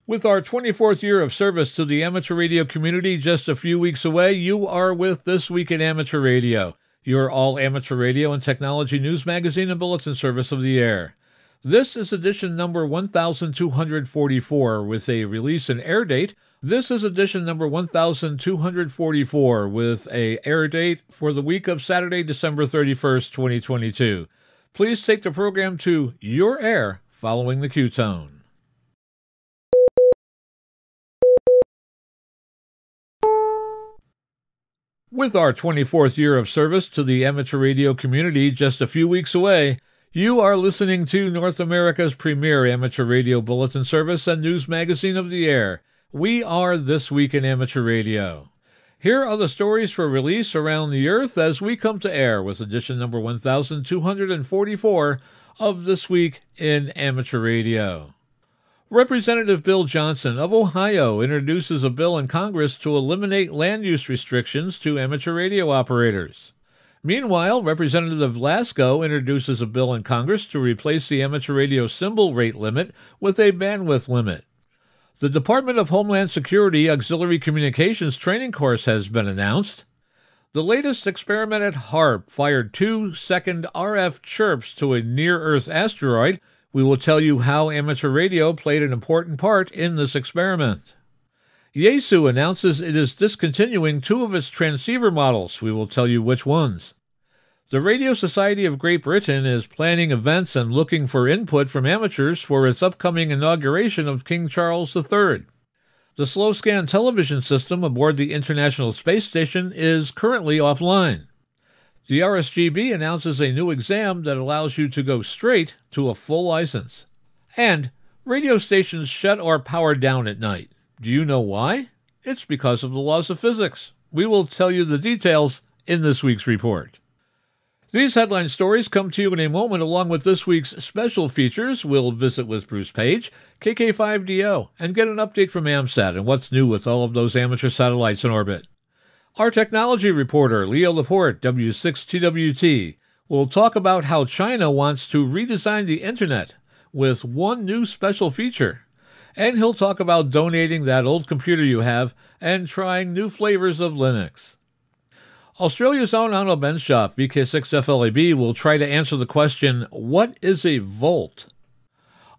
With our 24th year of service to the amateur radio community just a few weeks away, you are with This Week in Amateur Radio, your all-amateur radio and technology news magazine and bulletin service of the air. This is edition number 1244 with a release and air date. This is edition number 1244 with a air date for the week of Saturday, December 31st, 2022. Please take the program to your air following the cue tone. With our 24th year of service to the amateur radio community just a few weeks away, you are listening to North America's premier amateur radio bulletin service and news magazine of the air. We are This Week in Amateur Radio. Here are the stories for release around the earth as we come to air with edition number 1244 of This Week in Amateur Radio. Representative Bill Johnson of Ohio introduces a bill in Congress to eliminate land use restrictions to amateur radio operators. Meanwhile, Representative Lasko introduces a bill in Congress to replace the amateur radio symbol rate limit with a bandwidth limit. The Department of Homeland Security Auxiliary Communications training course has been announced. The latest experiment at HAARP fired 2-second RF chirps to a near-Earth asteroid. We will tell you how amateur radio played an important part in this experiment. Yaesu announces it is discontinuing 2 of its transceiver models. We will tell you which ones. The Radio Society of Great Britain is planning events and looking for input from amateurs for its upcoming inauguration of King Charles III. The slow-scan television system aboard the International Space Station is currently offline. The RSGB announces a new exam that allows you to go straight to a full license. And radio stations shut or power down at night. Do you know why? It's because of the laws of physics. We will tell you the details in this week's report. These headline stories come to you in a moment along with this week's special features. We'll visit with Bruce Page, KK5DO, and get an update from AMSAT and what's new with all of those amateur satellites in orbit. Our technology reporter, Leo Laporte, W6TWT, will talk about how China wants to redesign the Internet with one new special feature. And he'll talk about donating that old computer you have and trying new flavors of Linux. Australia's own Arno Benshoff, VK6FLAB, will try to answer the question, what is a volt?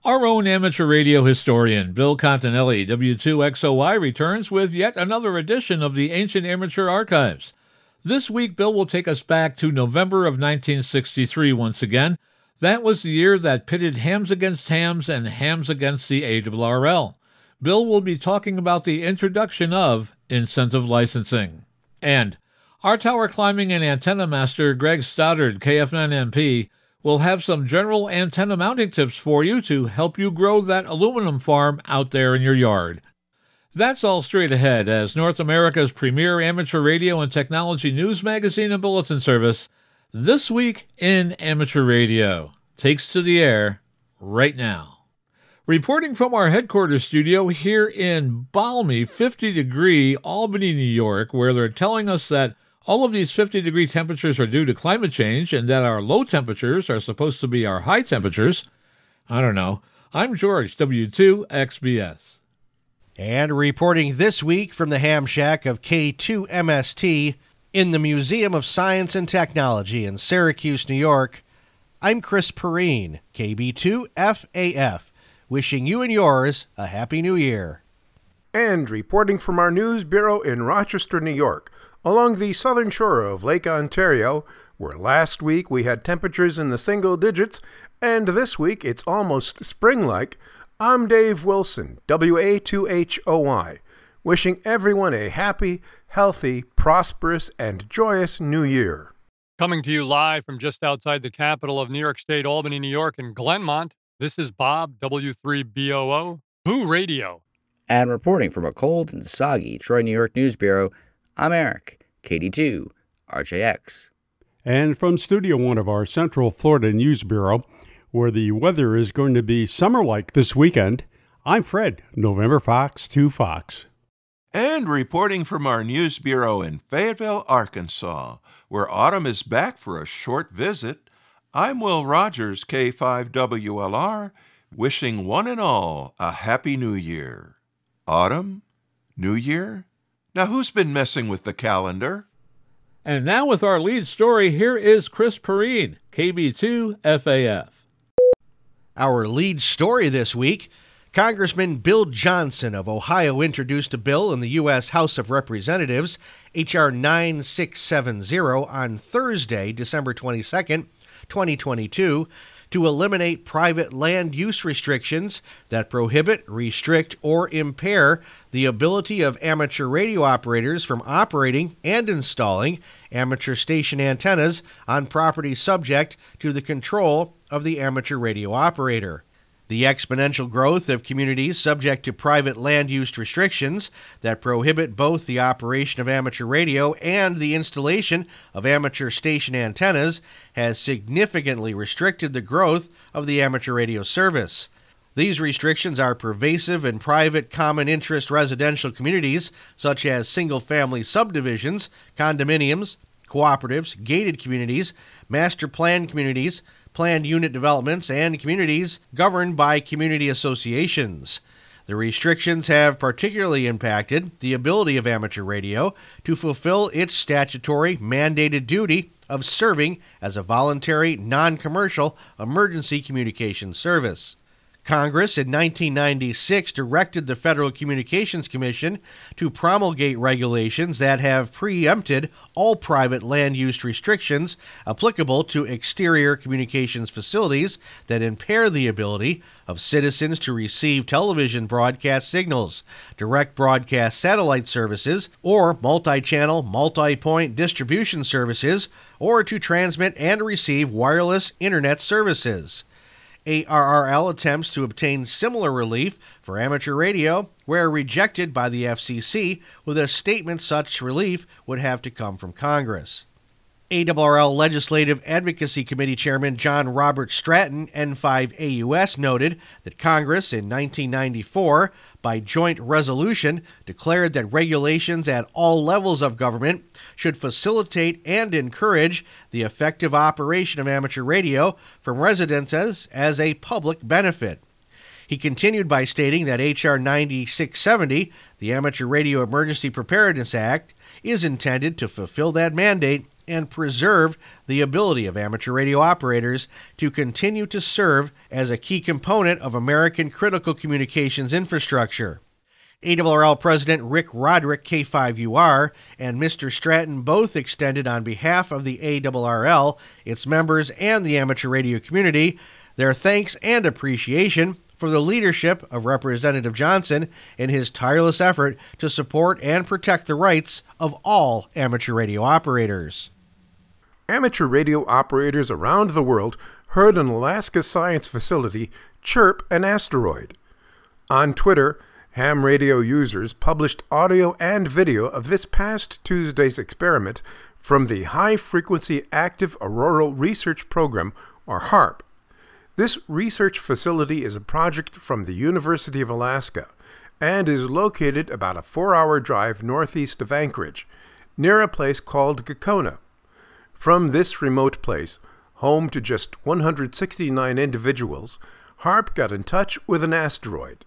Our own amateur radio historian, Bill Continelli, W2XOY, returns with yet another edition of the Ancient Amateur Archives. This week, Bill will take us back to November of 1963 once again. That was the year that pitted hams against hams and hams against the ARRL. Bill will be talking about the introduction of incentive licensing. And our tower climbing and antenna master, Greg Stoddard, KF9MP, will have some general antenna mounting tips for you to help you grow that aluminum farm out there in your yard. That's all straight ahead as North America's premier amateur radio and technology news magazine and bulletin service, This Week in Amateur Radio, takes to the air right now. Reporting from our headquarters studio here in balmy 50-degree Albany, New York, where they're telling us that all of these 50-degree temperatures are due to climate change and that our low temperatures are supposed to be our high temperatures. I don't know. I'm George, W2XBS. And reporting this week from the ham shack of K2MST in the Museum of Science and Technology in Syracuse, New York, I'm Chris Perrine, KB2FAF, wishing you and yours a Happy New Year. And reporting from our news bureau in Rochester, New York, along the southern shore of Lake Ontario, where last week we had temperatures in the single digits, and this week it's almost spring-like, I'm Dave Wilson, WA2HOY, wishing everyone a happy, healthy, prosperous, and joyous New Year. Coming to you live from just outside the capital of New York State, Albany, New York, and Glenmont, this is Bob, W3BOO, Boo Radio. And reporting from a cold and soggy Troy, New York News Bureau, I'm Eric, KD2, RJX. And from Studio 1 of our Central Florida News Bureau, where the weather is going to be summer-like this weekend, I'm Fred, November Fox 2 Fox. And reporting from our news bureau in Fayetteville, Arkansas, where autumn is back for a short visit, I'm Will Rogers, K5WLR, wishing one and all a Happy New Year. Autumn? New Year? Now who's been messing with the calendar? And now with our lead story, here is Chris Perrine, KB2 FAF. Our lead story this week, Congressman Bill Johnson of Ohio introduced a bill in the U.S. House of Representatives, H.R. 9670, on Thursday, December 22nd, 2022, to eliminate private land use restrictions that prohibit, restrict, or impair the ability of amateur radio operators from operating and installing amateur station antennas on property subject to the control of the amateur radio operator. The exponential growth of communities subject to private land use restrictions that prohibit both the operation of amateur radio and the installation of amateur station antennas has significantly restricted the growth of the amateur radio service. These restrictions are pervasive in private common interest residential communities such as single-family subdivisions, condominiums, cooperatives, gated communities, master plan communities, planned unit developments, and communities governed by community associations. The restrictions have particularly impacted the ability of amateur radio to fulfill its statutory mandated duty of serving as a voluntary, non-commercial emergency communications service. Congress in 1996 directed the Federal Communications Commission to promulgate regulations that have preempted all private land use restrictions applicable to exterior communications facilities that impair the ability of citizens to receive television broadcast signals, direct broadcast satellite services, or multi-channel, multi-point distribution services, or to transmit and receive wireless internet services. ARRL attempts to obtain similar relief for amateur radio were rejected by the FCC with a statement such relief would have to come from Congress. ARRL Legislative Advocacy Committee Chairman John Robert Stratton, N5AUS, noted that Congress in 1994, by joint resolution, declared that regulations at all levels of government should facilitate and encourage the effective operation of amateur radio from residences as a public benefit. He continued by stating that H.R. 9670, the Amateur Radio Emergency Preparedness Act, is intended to fulfill that mandate and preserve the ability of amateur radio operators to continue to serve as a key component of American critical communications infrastructure. ARRL President Rick Roderick, K5UR, and Mr. Stratton both extended on behalf of the ARRL, its members, and the amateur radio community their thanks and appreciation for the leadership of Representative Johnson in his tireless effort to support and protect the rights of all amateur radio operators. Amateur radio operators around the world heard an Alaska science facility chirp an asteroid. On Twitter, ham radio users published audio and video of this past Tuesday's experiment from the High Frequency Active Auroral Research Program, or HAARP. This research facility is a project from the University of Alaska and is located about a 4-hour drive northeast of Anchorage, near a place called Gakona. From this remote place, home to just 169 individuals, HAARP got in touch with an asteroid.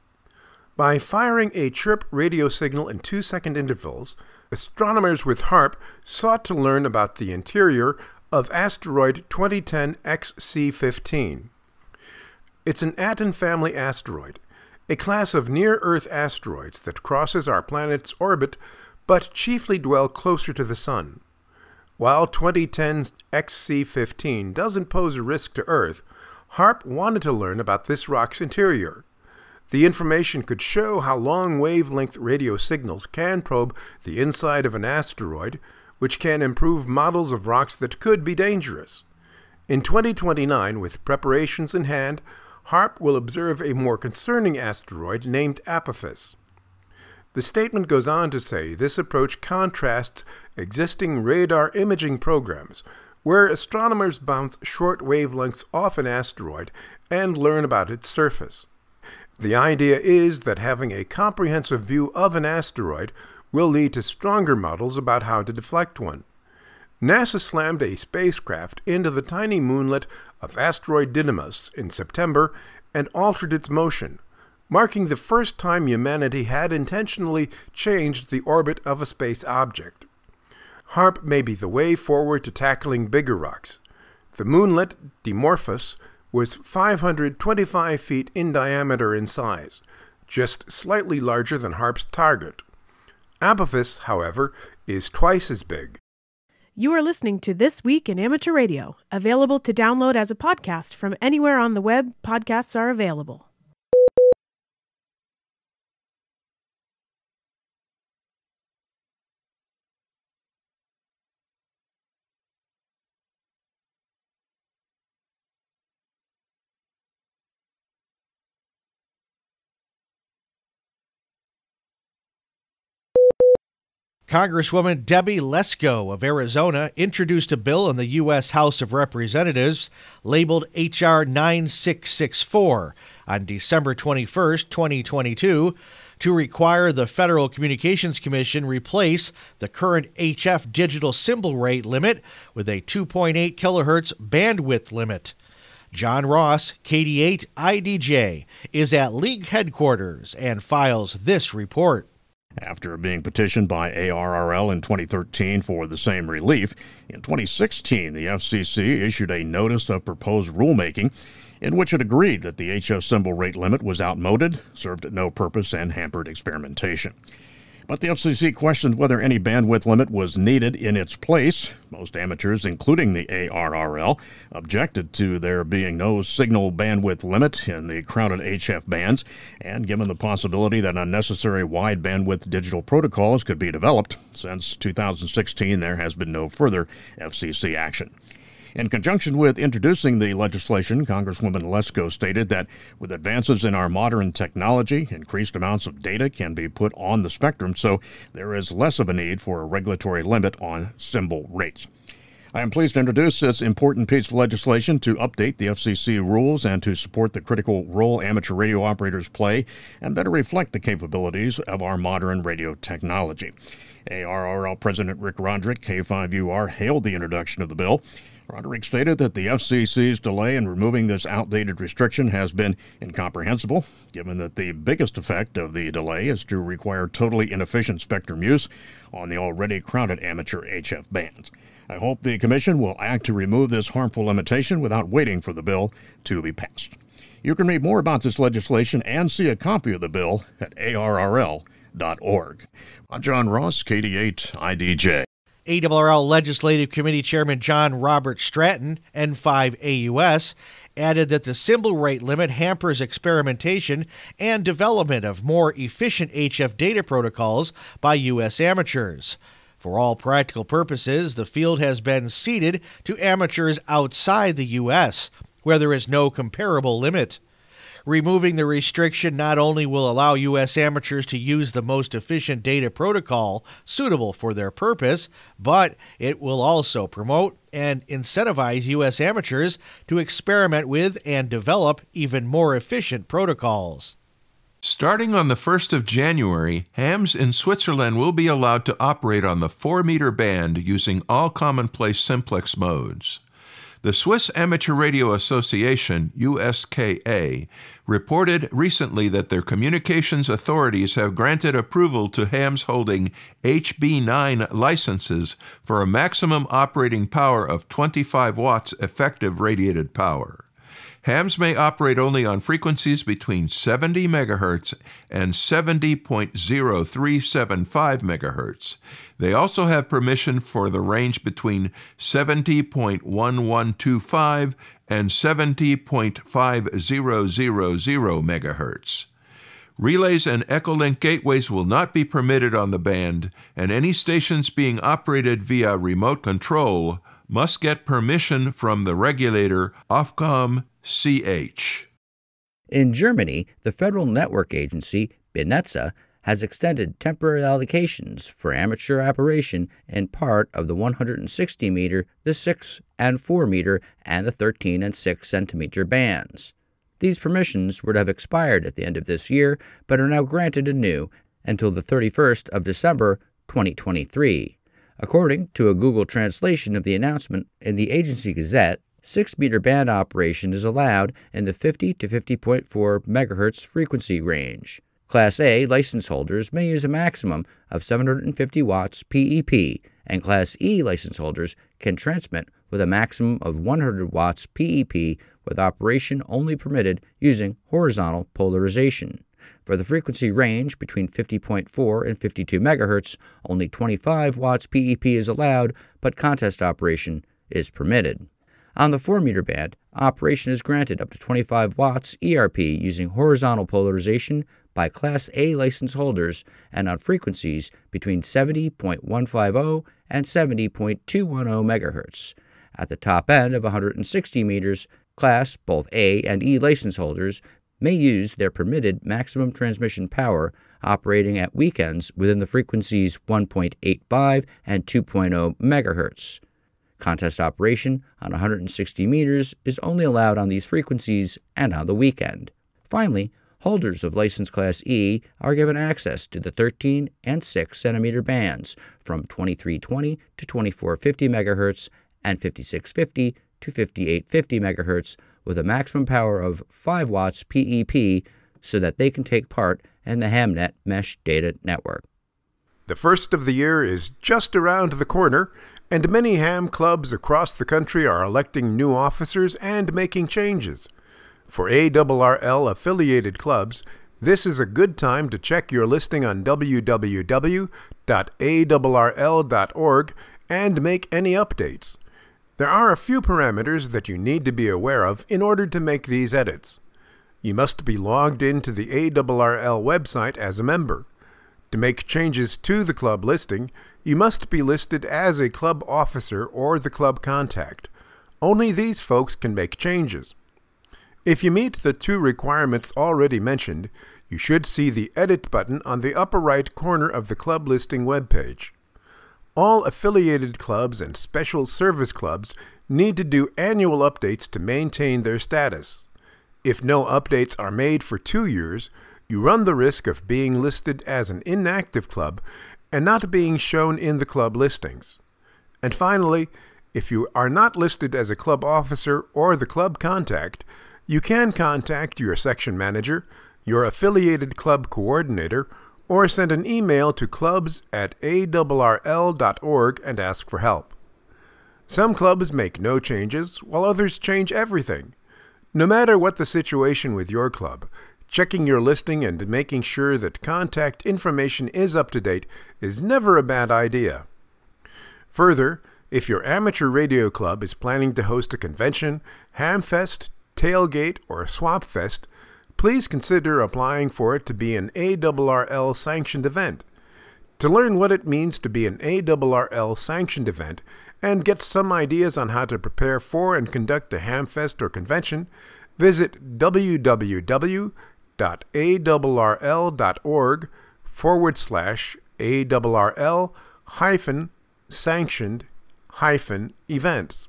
By firing a chirp radio signal in 2-second intervals, astronomers with HAARP sought to learn about the interior of asteroid 2010 XC15. It's an Aten family asteroid, a class of near-Earth asteroids that crosses our planet's orbit but chiefly dwell closer to the Sun. While 2010's XC15 doesn't pose a risk to Earth, HAARP wanted to learn about this rock's interior. The information could show how long-wavelength radio signals can probe the inside of an asteroid, which can improve models of rocks that could be dangerous. In 2029, with preparations in hand, HAARP will observe a more concerning asteroid named Apophis. The statement goes on to say this approach contrasts existing radar imaging programs, where astronomers bounce short wavelengths off an asteroid and learn about its surface. The idea is that having a comprehensive view of an asteroid will lead to stronger models about how to deflect one. NASA slammed a spacecraft into the tiny moonlet of asteroid Didymos in September and altered its motion, marking the first time humanity had intentionally changed the orbit of a space object. HARP may be the way forward to tackling bigger rocks. The moonlet Dimorphos was 525 feet in diameter in size, just slightly larger than HARP's target. Apophis, however, is twice as big. You are listening to This Week in Amateur Radio, available to download as a podcast from anywhere on the web podcasts are available. Congresswoman Debbie Lesko of Arizona introduced a bill in the U.S. House of Representatives labeled H.R. 9664 on December 21, 2022, to require the Federal Communications Commission replace the current HF digital symbol rate limit with a 2.8 kilohertz bandwidth limit. John Ross, KD8 IDJ, is at League headquarters and files this report. After being petitioned by ARRL in 2013 for the same relief, in 2016 the FCC issued a notice of proposed rulemaking in which it agreed that the HF symbol rate limit was outmoded, served no purpose, and hampered experimentation. But the FCC questioned whether any bandwidth limit was needed in its place. Most amateurs, including the ARRL, objected to there being no signal bandwidth limit in the crowded HF bands, and given the possibility that unnecessary wide bandwidth digital protocols could be developed, since 2016 there has been no further FCC action. In conjunction with introducing the legislation, Congresswoman Lesko stated that with advances in our modern technology, increased amounts of data can be put on the spectrum, so there is less of a need for a regulatory limit on symbol rates. I am pleased to introduce this important piece of legislation to update the FCC rules and to support the critical role amateur radio operators play and better reflect the capabilities of our modern radio technology. ARRL President Rick Roderick, K5UR, hailed the introduction of the bill. Roderick stated that the FCC's delay in removing this outdated restriction has been incomprehensible, given that the biggest effect of the delay is to require totally inefficient spectrum use on the already crowded amateur HF bands. I hope the Commission will act to remove this harmful limitation without waiting for the bill to be passed. You can read more about this legislation and see a copy of the bill at arrl.org. I'm John Ross, KD8 IDJ. ARRL Legislative Committee Chairman John Robert Stratton, N5AUS, added that the symbol rate limit hampers experimentation and development of more efficient HF data protocols by U.S. amateurs. For all practical purposes, the field has been ceded to amateurs outside the U.S., where there is no comparable limit. Removing the restriction not only will allow U.S. amateurs to use the most efficient data protocol suitable for their purpose, but it will also promote and incentivize U.S. amateurs to experiment with and develop even more efficient protocols. Starting on the 1st of January, hams in Switzerland will be allowed to operate on the 4-meter band using all commonplace simplex modes. The Swiss Amateur Radio Association, USKA, reported recently that their communications authorities have granted approval to hams holding HB9 licenses for a maximum operating power of 25 watts effective radiated power. Hams may operate only on frequencies between 70 MHz and 70.0375 MHz. They also have permission for the range between 70.1125 and 70.5000 MHz. Relays and Echolink gateways will not be permitted on the band, and any stations being operated via remote control must get permission from the regulator AUXCOMM CH. In Germany, the Federal Network Agency, BNetzA, has extended temporary allocations for amateur operation in part of the 160-meter, the 6 and 4-meter, and the 13 and 6 centimeter bands. These permissions would have expired at the end of this year, but are now granted anew until the 31st of December, 2023. According to a Google translation of the announcement in the Agency Gazette, 6-meter band operation is allowed in the 50 to 50.4 MHz frequency range. Class A license holders may use a maximum of 750 watts PEP, and Class E license holders can transmit with a maximum of 100 watts PEP with operation only permitted using horizontal polarization. For the frequency range between 50.4 and 52 MHz, only 25 watts PEP is allowed, but contest operation is permitted. On the 4-meter band, operation is granted up to 25 watts ERP using horizontal polarization by Class A license holders and on frequencies between 70.150 and 70.210 MHz. At the top end of 160 meters, Class both A and E license holders may use their permitted maximum transmission power operating at weekends within the frequencies 1.85 and 2.0 MHz. Contest operation on 160 meters is only allowed on these frequencies and on the weekend. Finally, holders of license Class E are given access to the 13 and 6 centimeter bands from 2320 to 2450 MHz and 5650 to 5850 MHz with a maximum power of 5 watts PEP so that they can take part in the HamNet Mesh Data Network. The first of the year is just around the corner, and many ham clubs across the country are electing new officers and making changes. For ARRL-affiliated clubs, this is a good time to check your listing on www.arrl.org and make any updates. There are a few parameters that you need to be aware of in order to make these edits. You must be logged into the ARRL website as a member. To make changes to the club listing, you must be listed as a club officer or the club contact. Only these folks can make changes. If you meet the 2 requirements already mentioned, you should see the Edit button on the upper right corner of the club listing webpage. All affiliated clubs and special service clubs need to do annual updates to maintain their status. If no updates are made for 2 years, you run the risk of being listed as an inactive club and not being shown in the club listings. And finally, if you are not listed as a club officer or the club contact, you can contact your section manager, your affiliated club coordinator, or send an email to clubs@arrl.org and ask for help. Some clubs make no changes, while others change everything. No matter what the situation with your club, checking your listing and making sure that contact information is up to date is never a bad idea. Further, if your amateur radio club is planning to host a convention, hamfest, tailgate, or swap fest, please consider applying for it to be an ARRL-sanctioned event. To learn what it means to be an ARRL-sanctioned event and get some ideas on how to prepare for and conduct a hamfest or convention, visit www.arrl.org/ARRL-sanctioned-events.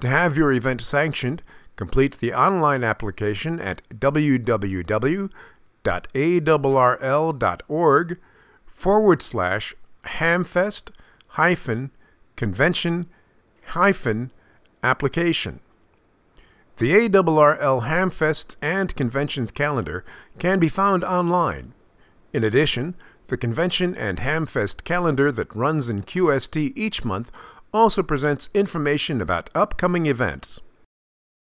To have your event sanctioned, complete the online application at www.arrl.org/hamfest-convention-application. The ARRL Hamfests and Conventions calendar can be found online. In addition, the Convention and Hamfest calendar that runs in QST each month also presents information about upcoming events.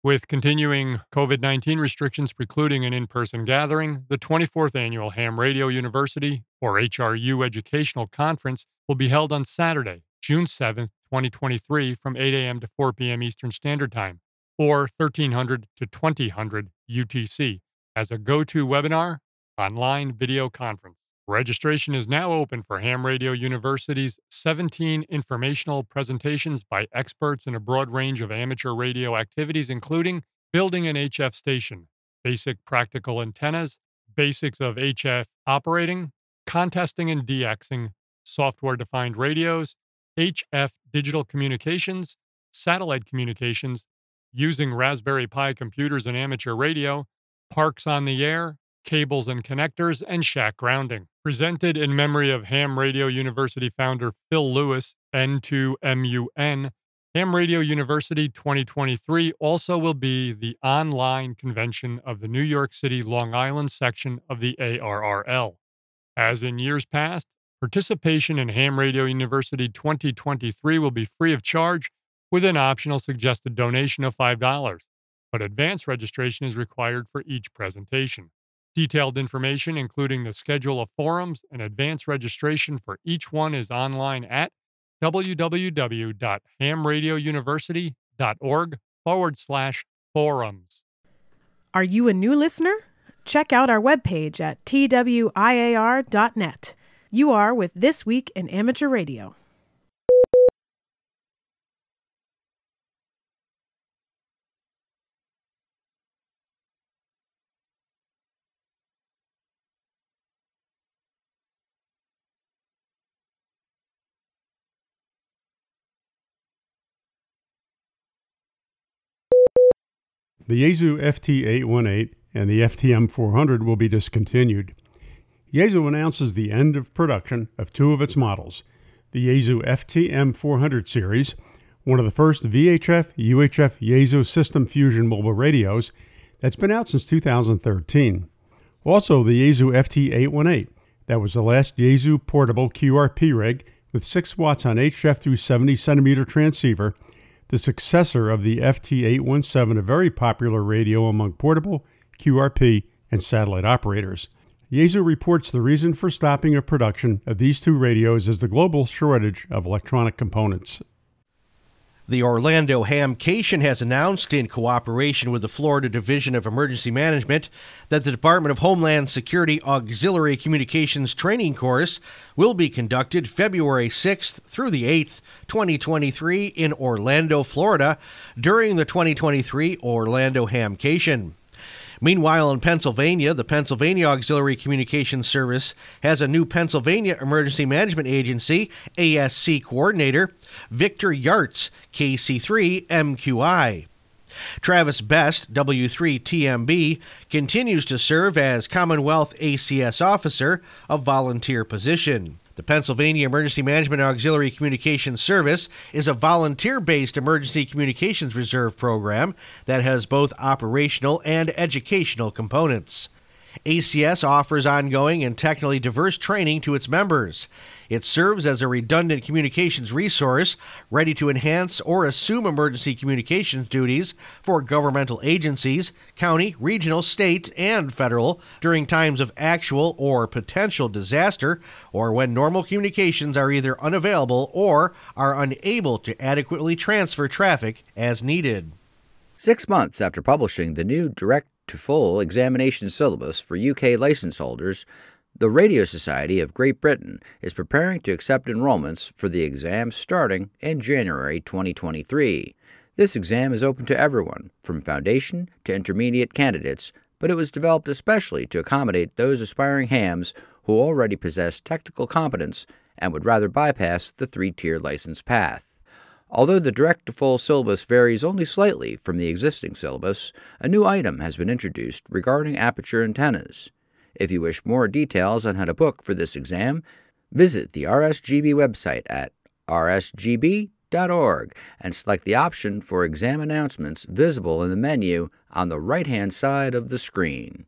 With continuing COVID-19 restrictions precluding an in-person gathering, the 24th Annual Ham Radio University, or HRU Educational Conference, will be held on Saturday, June 7, 2023, from 8 a.m. to 4 p.m. Eastern Standard Time, or 1300 to 2000 UTC, as a GoToWebinar online video conference. Registration is now open for Ham Radio University's 17 informational presentations by experts in a broad range of amateur radio activities, including building an HF station, basic practical antennas, basics of HF operating, contesting and DXing, software-defined radios, HF digital communications, satellite communications, using Raspberry Pi computers and amateur radio, parks on the air, cables and connectors, and shack grounding. Presented in memory of Ham Radio University founder Phil Lewis, N2MUN, Ham Radio University 2023 also will be the online convention of the New York City Long Island section of the ARRL. As in years past, participation in Ham Radio University 2023 will be free of charge with an optional suggested donation of $5, but advance registration is required for each presentation. Detailed information, including the schedule of forums and advance registration for each one, is online at www.hamradiouniversity.org/forums. Are you a new listener? Check out our webpage at twiar.net. You are with This Week in Amateur Radio. The Yaesu FT818 and the FTM400 will be discontinued. Yaesu announces the end of production of two of its models, the Yaesu FTM400 series, one of the first VHF-UHF Yaesu System Fusion mobile radios that's been out since 2013. Also, the Yaesu FT818, that was the last Yaesu portable QRP rig with 6 watts on HF through 70 centimeter transceiver, the successor of the FT817, a very popular radio among portable, QRP, and satellite operators. Yaesu reports the reason for stopping of production of these two radios is the global shortage of electronic components. The Orlando Hamcation has announced, in cooperation with the Florida Division of Emergency Management, that the Department of Homeland Security Auxiliary Communications Training Course will be conducted February 6th through the 8th, 2023 in Orlando, Florida, during the 2023 Orlando Hamcation. Meanwhile, in Pennsylvania, the Pennsylvania Auxiliary Communications Service has a new Pennsylvania Emergency Management Agency, ASC coordinator, Victor Yartz, KC3 MQI. Travis Best, W3TMB, continues to serve as Commonwealth ACS officer, a volunteer position. The Pennsylvania Emergency Management Auxiliary Communications Service is a volunteer-based emergency communications reserve program that has both operational and educational components. ACS offers ongoing and technically diverse training to its members. It serves as a redundant communications resource, ready to enhance or assume emergency communications duties for governmental agencies, county, regional, state, and federal during times of actual or potential disaster, or when normal communications are either unavailable or are unable to adequately transfer traffic as needed. 6 months after publishing the new direct-to-full examination syllabus for UK license holders, the Radio Society of Great Britain is preparing to accept enrollments for the exam starting in January 2023. This exam is open to everyone, from foundation to intermediate candidates, but it was developed especially to accommodate those aspiring hams who already possess technical competence and would rather bypass the 3-tier license path. Although the direct-to-full syllabus varies only slightly from the existing syllabus, a new item has been introduced regarding aperture antennas. If you wish more details on how to book for this exam, visit the RSGB website at rsgb.org and select the option for exam announcements visible in the menu on the right-hand side of the screen.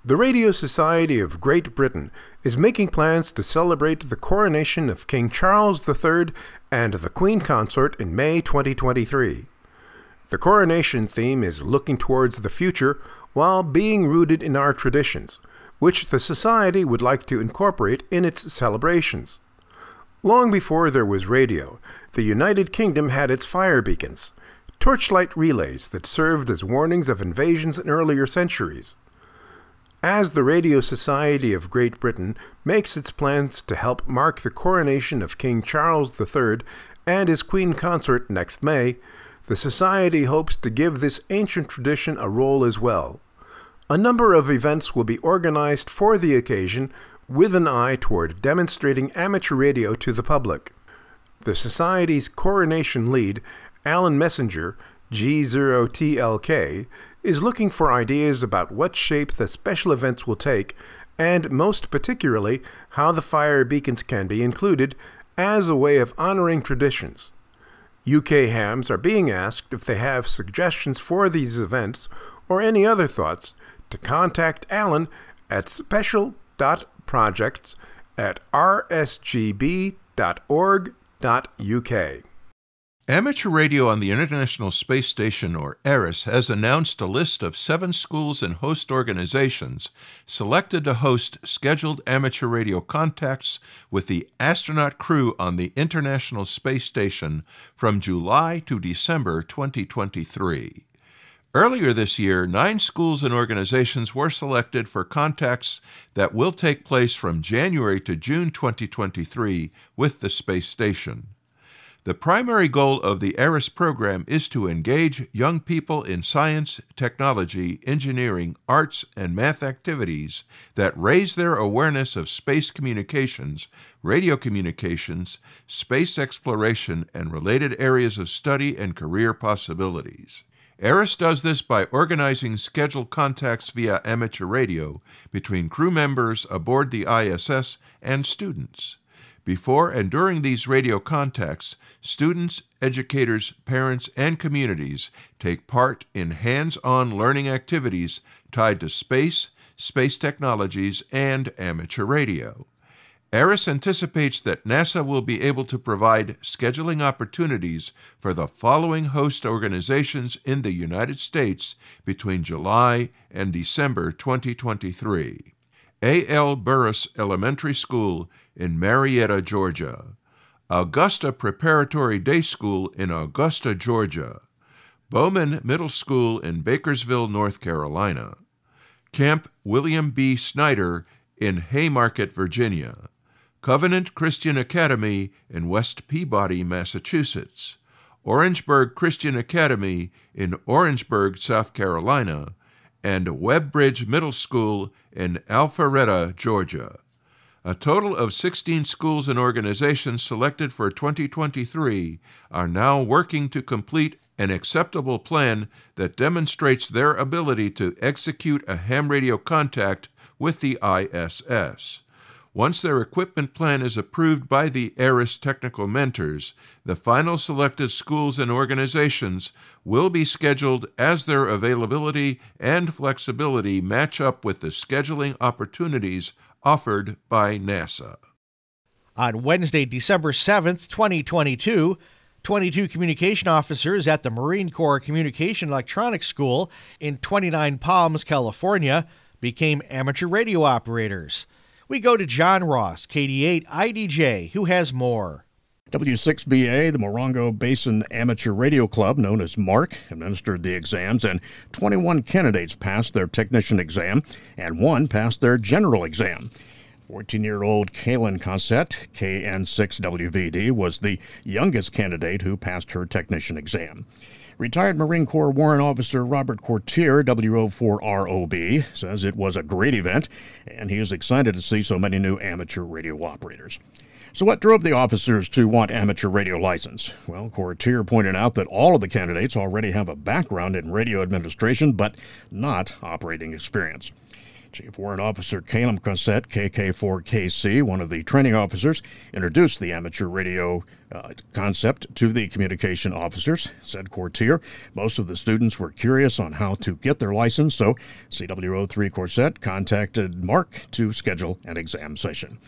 The Radio Society of Great Britain is making plans to celebrate the coronation of King Charles III and the Queen Consort in May 2023. The coronation theme is looking towards the future while being rooted in our traditions, which the Society would like to incorporate in its celebrations. Long before there was radio, the United Kingdom had its fire beacons, torchlight relays that served as warnings of invasions in earlier centuries. As the Radio Society of Great Britain makes its plans to help mark the coronation of King Charles III and his Queen Consort next May, the Society hopes to give this ancient tradition a role as well. A number of events will be organized for the occasion with an eye toward demonstrating amateur radio to the public. The Society's coronation lead, Alan Messenger, G0TLK, is looking for ideas about what shape the special events will take, and most particularly how the fire beacons can be included as a way of honoring traditions. UK hams are being asked if they have suggestions for these events or any other thoughts to contact Alan at special.projects@rsgb.org.uk. Amateur Radio on the International Space Station, or ERIS, has announced a list of 7 schools and host organizations selected to host scheduled amateur radio contacts with the astronaut crew on the International Space Station from July to December 2023. Earlier this year, 9 schools and organizations were selected for contacts that will take place from January to June 2023 with the space station. The primary goal of the ERIS program is to engage young people in science, technology, engineering, arts, and math activities that raise their awareness of space communications, radio communications, space exploration, and related areas of study and career possibilities. ERIS does this by organizing scheduled contacts via amateur radio between crew members aboard the ISS and students. Before and during these radio contacts, students, educators, parents, and communities take part in hands-on learning activities tied to space, space technologies, and amateur radio. ERIS anticipates that NASA will be able to provide scheduling opportunities for the following host organizations in the United States between July and December 2023. A.L. Burris Elementary School in Marietta, Georgia. Augusta Preparatory Day School in Augusta, Georgia. Bowen Middle School in Bakersville, North Carolina. Camp William B. Snyder in Haymarket, Virginia. Covenant Christian Academy in West Peabody, Massachusetts. Orangeburg Christian Academy in Orangeburg, South Carolina, and Webbridge Middle School in Alpharetta, Georgia. A total of 16 schools and organizations selected for 2023 are now working to complete an acceptable plan that demonstrates their ability to execute a ham radio contact with the ISS. Once their equipment plan is approved by the ERIS technical mentors, the final selected schools and organizations will be scheduled as their availability and flexibility match up with the scheduling opportunities offered by NASA. On Wednesday, December 7th, 2022, 22 communication officers at the Marine Corps Communication Electronics School in 29 Palms, California, became amateur radio operators. We go to John Ross, KD8 IDJ, who has more. W6BA, the Morongo Basin Amateur Radio Club, known as MARC, administered the exams, and 21 candidates passed their technician exam, and 1 passed their general exam. 14-year-old Kaylin Cossette, KN6WVD, was the youngest candidate who passed her technician exam. Retired Marine Corps Warrant Officer Robert Courtier, W04ROB, says it was a great event, and he is excited to see so many new amateur radio operators. So what drove the officers to want amateur radio license? Well, Courtier pointed out that all of the candidates already have a background in radio administration, but not operating experience. Chief Warrant Officer Caleb Cossette, KK4KC, one of the training officers, introduced the amateur radio concept to the communication officers. Said Courtier, most of the students were curious on how to get their license, so CW03 Cossette contacted MARC to schedule an exam session.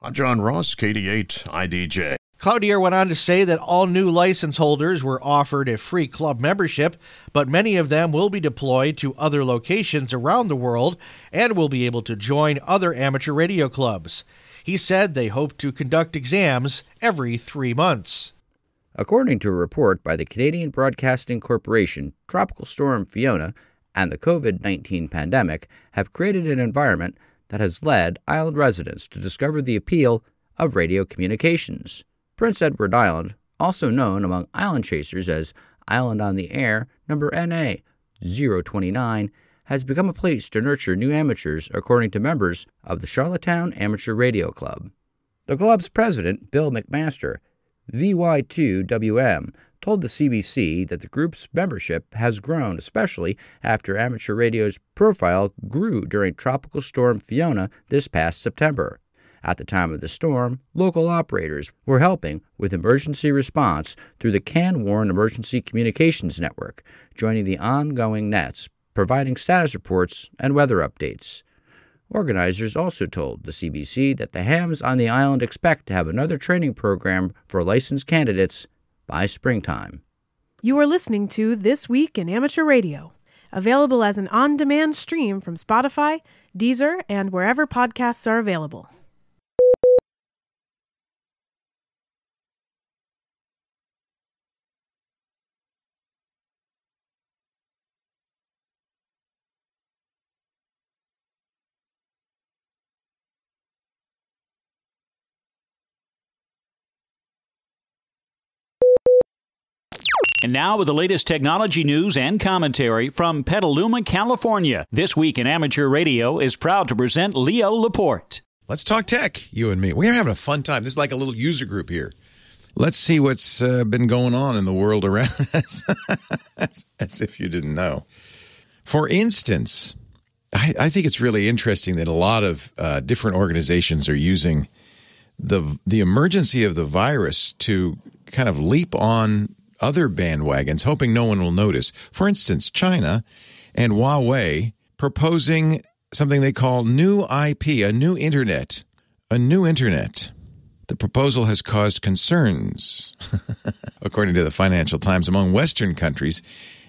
I'm John Ross, KD8 IDJ. Cloutier went on to say that all new license holders were offered a free club membership, but many of them will be deployed to other locations around the world and will be able to join other amateur radio clubs. He said they hope to conduct exams every 3 months. According to a report by the Canadian Broadcasting Corporation, Tropical Storm Fiona and the COVID-19 pandemic have created an environment that has led island residents to discover the appeal of radio communications. Prince Edward Island, also known among island chasers as Island on the Air number NA 029, has become a place to nurture new amateurs, according to members of the Charlottetown Amateur Radio Club. The club's president, Bill McMaster, VY2WM, told the CBC that the group's membership has grown, especially after amateur radio's profile grew during Tropical Storm Fiona this past September. At the time of the storm, local operators were helping with emergency response through the CanWarn Emergency Communications Network, joining the ongoing nets, providing status reports and weather updates. Organizers also told the CBC that the hams on the island expect to have another training program for licensed candidates by springtime. You are listening to This Week in Amateur Radio, available as an on-demand stream from Spotify, Deezer, and wherever podcasts are available. And now with the latest technology news and commentary from Petaluma, California. This Week in Amateur Radio is proud to present Leo Laporte. Let's talk tech, you and me. We're having a fun time. This is like a little user group here. Let's see what's been going on in the world around us, as if you didn't know. For instance, I think it's really interesting that a lot of different organizations are using the emergency of the virus to kind of leap on other bandwagons, hoping no one will notice. For instance, China and Huawei proposing something they call new IP, a new internet. The proposal has caused concerns, according to the Financial Times, among Western countries,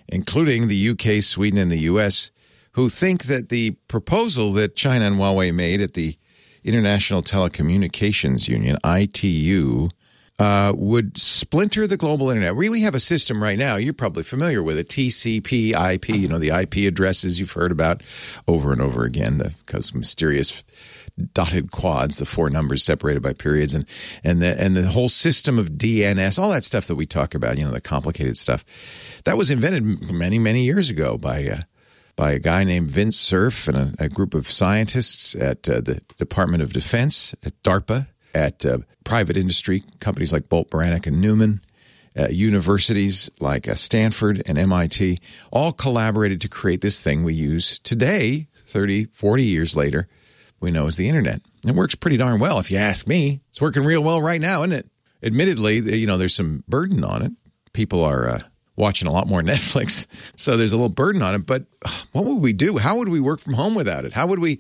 including the UK, Sweden, and the US, who think that the proposal that China and Huawei made at the International Telecommunications Union, ITU, would splinter the global internet. We have a system right now, you're probably familiar with it, TCP, IP, the IP addresses you've heard about over and over again, because mysterious dotted quads, the four numbers separated by periods, and the whole system of DNS, all that stuff that we talk about, the complicated stuff. That was invented many, many years ago by a guy named Vince Cerf and a group of scientists at the Department of Defense, at DARPA, at private industry, companies like Bolt, Beranek, and Newman, universities like Stanford and MIT, all collaborated to create this thing we use today, 30, 40 years later, we know as the internet. It works pretty darn well, if you ask me. It's working real well right now, isn't it? Admittedly, there's some burden on it. People are watching a lot more Netflix, so there's a little burden on it. But what would we do? How would we work from home without it? How would we,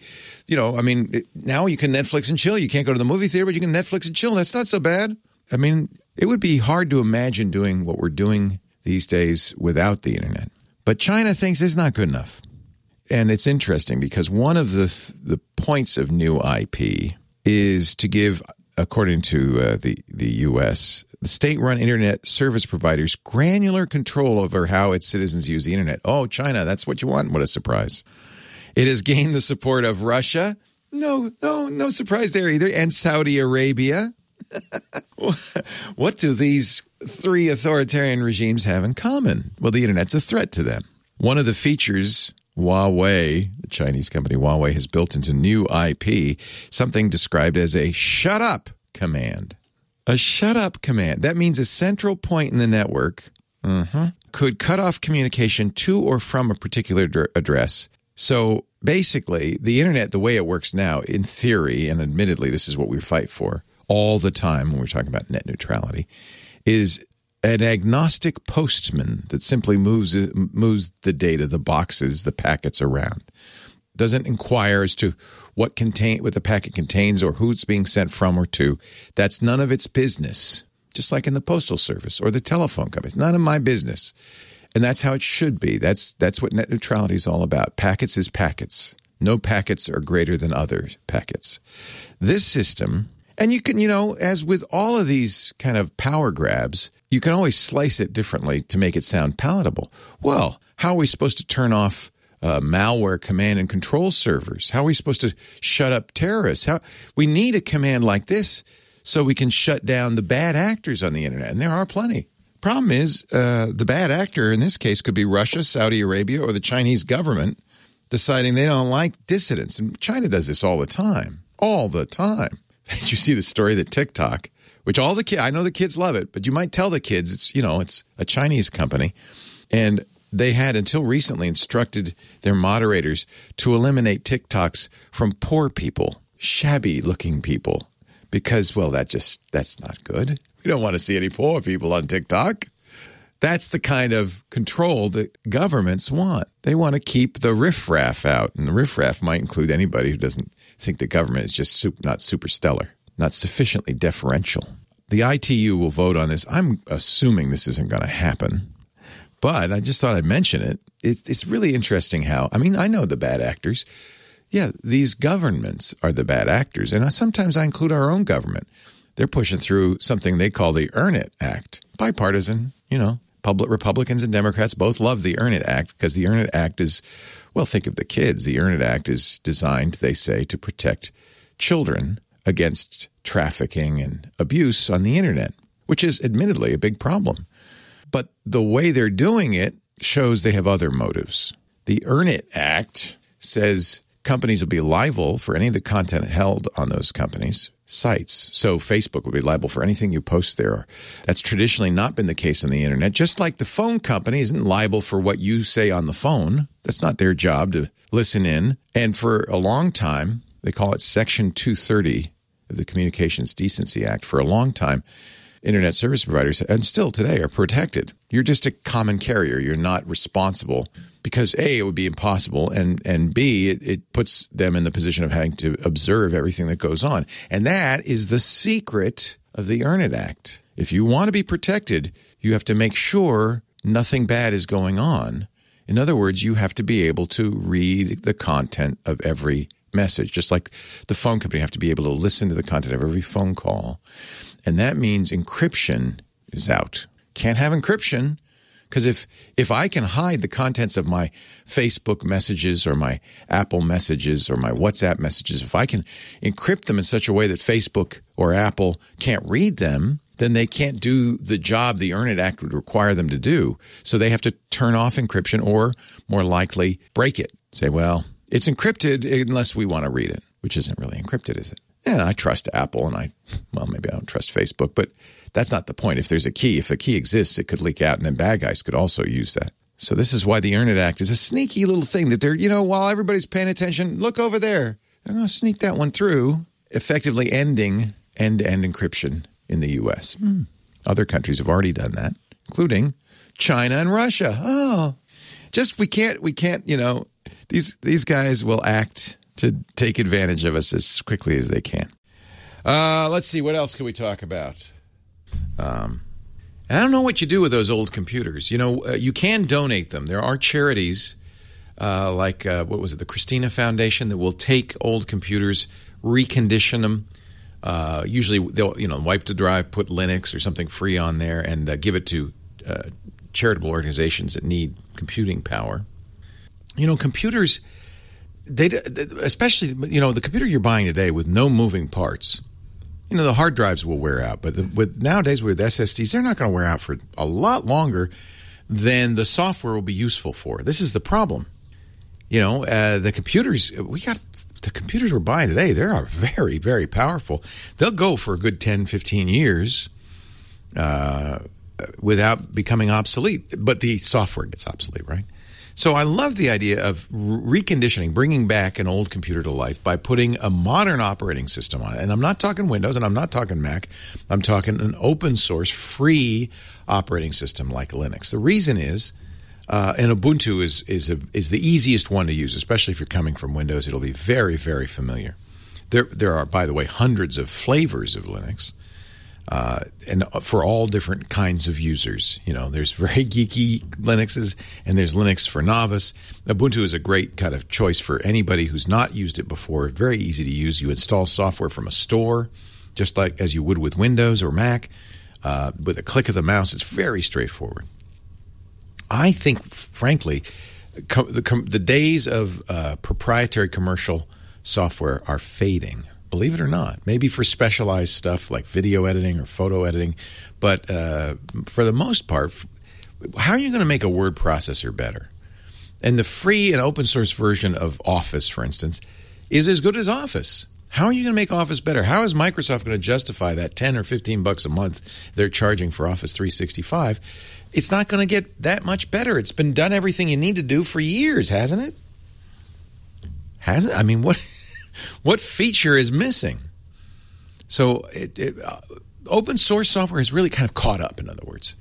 now you can Netflix and chill. You can't go to the movie theater, but you can Netflix and chill. That's not so bad. It would be hard to imagine doing what we're doing these days without the internet. But China thinks it's not good enough. And it's interesting because one of the points of new IP is to give, according to the U.S., the state-run internet service providers granular control over how its citizens use the internet. Oh, China, that's what you want? What a surprise. It has gained the support of Russia. No surprise there either. And Saudi Arabia. What do these three authoritarian regimes have in common? Well, the internet's a threat to them. One of the features Huawei, the Chinese company Huawei, has built into new IP, something described as a shut up command. A shut up command. That means a central point in the network could cut off communication to or from a particular address. So basically, the internet, the way it works now, in theory, and admittedly this is what we fight for all the time when we're talking about net neutrality, is an agnostic postman that simply moves the data, the boxes, the packets around. Doesn't inquire as to what the packet contains or who it's being sent from or to. That's none of its business. Just like in the postal service or the telephone company. It's none of my business. And that's how it should be. That's what net neutrality is all about. Packets is packets. No packets are greater than other packets. This system, and you can, as with all of these kind of power grabs, you can always slice it differently to make it sound palatable. Well, how are we supposed to turn off malware command and control servers? How are we supposed to shut up terrorists? We need a command like this so we can shut down the bad actors on the internet, and there are plenty. Problem is, the bad actor in this case could be Russia, Saudi Arabia, or the Chinese government deciding they don't like dissidents. And China does this all the time. All the time. Did you see the story that TikTok, which all the kids, I know the kids love it, but you might tell the kids it's a Chinese company, and they had until recently instructed their moderators to eliminate TikToks from poor people. shabby-looking people because, well, that's not good. We don't want to see any poor people on TikTok. That's the kind of control that governments want. They want to keep the riffraff out, and the riffraff might include anybody who doesn't think the government is just not super stellar, not sufficiently deferential. The ITU will vote on this. I'm assuming this isn't going to happen, but I just thought I'd mention it. It's really interesting how, I mean, I know the bad actors. Yeah, these governments are the bad actors, and sometimes I include our own government. They're pushing through something they call the Earn It Act. Bipartisan, Republicans and Democrats both love the Earn It Act because the Earn It Act is, well, think of the kids. The Earn It Act is designed, they say, to protect children against trafficking and abuse on the internet, which is admittedly a big problem. But the way they're doing it shows they have other motives. The Earn It Act says companies will be liable for any of the content held on those companies' sites. So Facebook would be liable for anything you post there. That's traditionally not been the case on the internet. Just like the phone company isn't liable for what you say on the phone. That's not their job to listen in. And for a long time, they call it Section 230 of the Communications Decency Act. For a long time, internet service providers, and still today, are protected. You're just a common carrier. You're not responsible because A, it would be impossible, and B, it puts them in the position of having to observe everything that goes on. And that is the secret of the Earn It Act. If you want to be protected, you have to make sure nothing bad is going on. In other words, you have to be able to read the content of every message, just like the phone company have to be able to listen to the content of every phone call. And that means encryption is out. Can't have encryption because if I can hide the contents of my Facebook messages or my Apple messages or my WhatsApp messages, if I can encrypt them in such a way that Facebook or Apple can't read them, then they can't do the job the Earn It Act would require them to do. So they have to turn off encryption or, more likely, break it. Say, well, it's encrypted unless we want to read it, which isn't really encrypted, is it? And I trust Apple, and maybe I don't trust Facebook, but that's not the point. If a key exists, it could leak out, and then bad guys could also use that. So this is why the Earn It Act is a sneaky little thing that they're, while everybody's paying attention, look over there. They're going to sneak that one through, effectively ending end-to-end encryption in the U.S. Other countries have already done that, including China and Russia. Oh, we can't, these guys will act to take advantage of us as quickly as they can. Let's see. What else can we talk about? I don't know what you do with those old computers. You can donate them. There are charities like, the Christina Foundation that will take old computers, recondition them. Usually they'll, wipe the drive, put Linux or something free on there, and give it to charitable organizations that need computing power. Computers... especially, the computer you're buying today with no moving parts, the hard drives will wear out. But nowadays with SSDs, they're not going to wear out for a lot longer than the software will be useful for. This is the problem. The computers we're buying today, they are very, very powerful. They'll go for a good 10, 15 years without becoming obsolete. But the software gets obsolete, right? So I love the idea of reconditioning, bringing back an old computer to life by putting a modern operating system on it. And I'm not talking Windows and I'm not talking Mac. I'm talking an open source, free operating system like Linux. The reason is, and Ubuntu is the easiest one to use, especially if you're coming from Windows. It'll be very, very familiar. There are, by the way, hundreds of flavors of Linux. And for all different kinds of users. There's very geeky Linuxes, and there's Linux for novice. Ubuntu is a great kind of choice for anybody who's not used it before. Very easy to use. You install software from a store, just like as you would with Windows or Mac. With a click of the mouse, it's very straightforward. I think, frankly, the days of proprietary commercial software are fading. Believe it or not, maybe for specialized stuff like video editing or photo editing. But for the most part, how are you going to make a word processor better? And the free and open source version of Office, for instance, is as good as Office. How are you going to make Office better? How is Microsoft going to justify that $10 or $15 a month they're charging for Office 365? It's not going to get that much better. It's been done everything you need to do for years, hasn't it? Hasn't? I mean, what? What feature is missing? So open source software has really kind of caught up, in other words.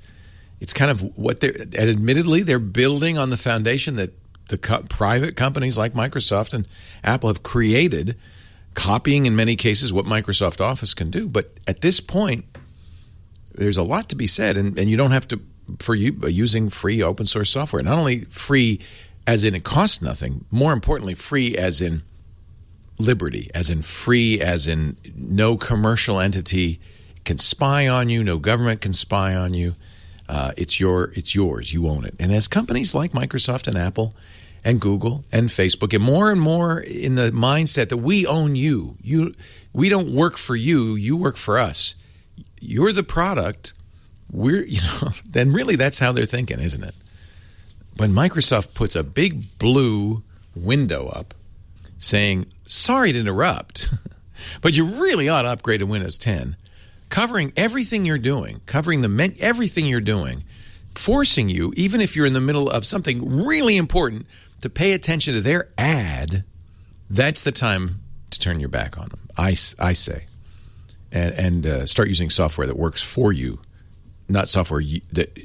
It's kind of what and admittedly, they're building on the foundation that the private companies like Microsoft and Apple have created, copying in many cases what Microsoft Office can do. But at this point, there's a lot to be said, and you don't have to, for you, using free open source software. Not only free as in it costs nothing, more importantly, free as in liberty, as in free, as in no commercial entity can spy on you, no government can spy on you. It's yours. You own it. And as companies like Microsoft and Apple and Google and Facebook get more and more in the mindset that we own you, we don't work for you, you work for us. You're the product. Then really that's how they're thinking, isn't it? When Microsoft puts a big blue window up saying, sorry to interrupt, but you really ought to upgrade to Windows 10, covering everything you're doing, everything you're doing, forcing you, even if you're in the middle of something really important, to pay attention to their ad, that's the time to turn your back on them, I say. And start using software that works for you, not software that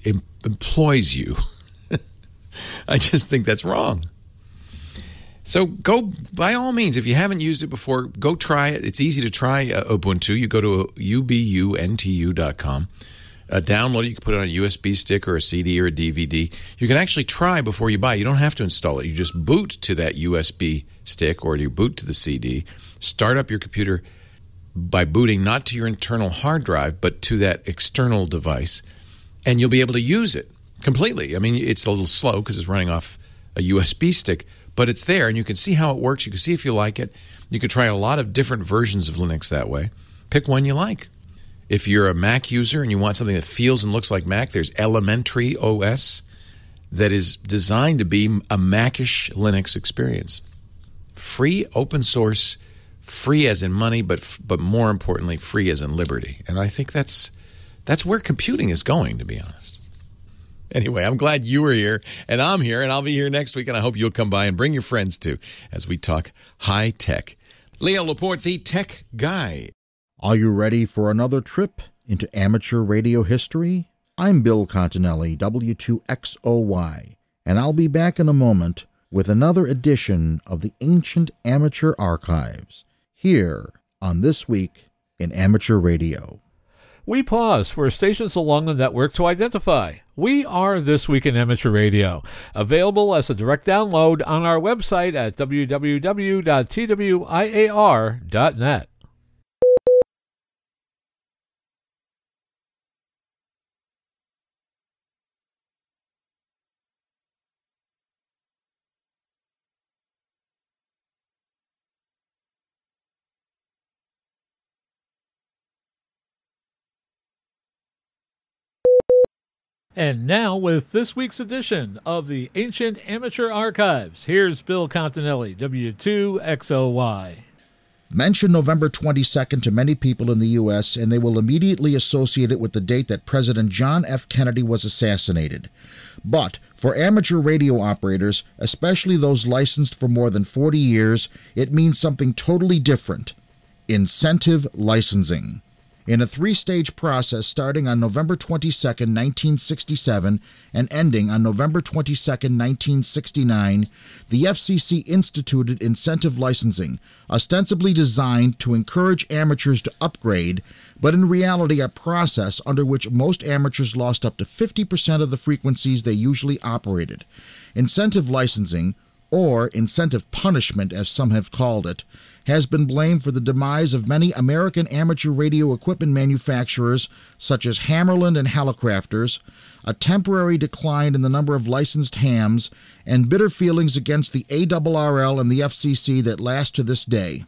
employs you. I just think that's wrong. So go, by all means, if you haven't used it before, go try it. It's easy to try Ubuntu. You go to ubuntu.com. Download it. You can put it on a USB stick or a CD or a DVD. You can actually try before you buy. You don't have to install it. You just boot to that USB stick or you boot to the CD. Start up your computer by booting not to your internal hard drive, but to that external device, and you'll be able to use it completely. I mean, it's a little slow because it's running off a USB stick, but it's there, and you can see how it works. You can see if you like it. You can try a lot of different versions of Linux that way. Pick one you like. If you're a Mac user and you want something that feels and looks like Mac, there's Elementary OS that is designed to be a Mac-ish Linux experience. Free, open source, free as in money, but more importantly, free as in liberty. And I think that's where computing is going, to be honest. Anyway, I'm glad you were here, and I'm here, and I'll be here next week, and I hope you'll come by and bring your friends too as we talk high tech. Leo Laporte, the tech guy. Are you ready for another trip into amateur radio history? I'm Bill Continelli, W2XOY, and I'll be back in a moment with another edition of the Ancient Amateur Archives, here on This Week in Amateur Radio. We pause for stations along the network to identify. We are This Week in Amateur Radio, available as a direct download on our website at www.twiar.net. And now, with this week's edition of the Ancient Amateur Archives, here's Bill Continelli, W2XOY. Mention November 22nd to many people in the U.S., and they will immediately associate it with the date that President John F. Kennedy was assassinated. But for amateur radio operators, especially those licensed for more than 40 years, it means something totally different: incentive licensing. In a three-stage process starting on November 22, 1967, and ending on November 22, 1969, the FCC instituted incentive licensing, ostensibly designed to encourage amateurs to upgrade, but in reality a process under which most amateurs lost up to 50% of the frequencies they usually operated. Incentive licensing, or incentive punishment as some have called it, has been blamed for the demise of many American amateur radio equipment manufacturers such as Hammarlund and Hallicrafters, a temporary decline in the number of licensed hams, and bitter feelings against the ARRL and the FCC that last to this day.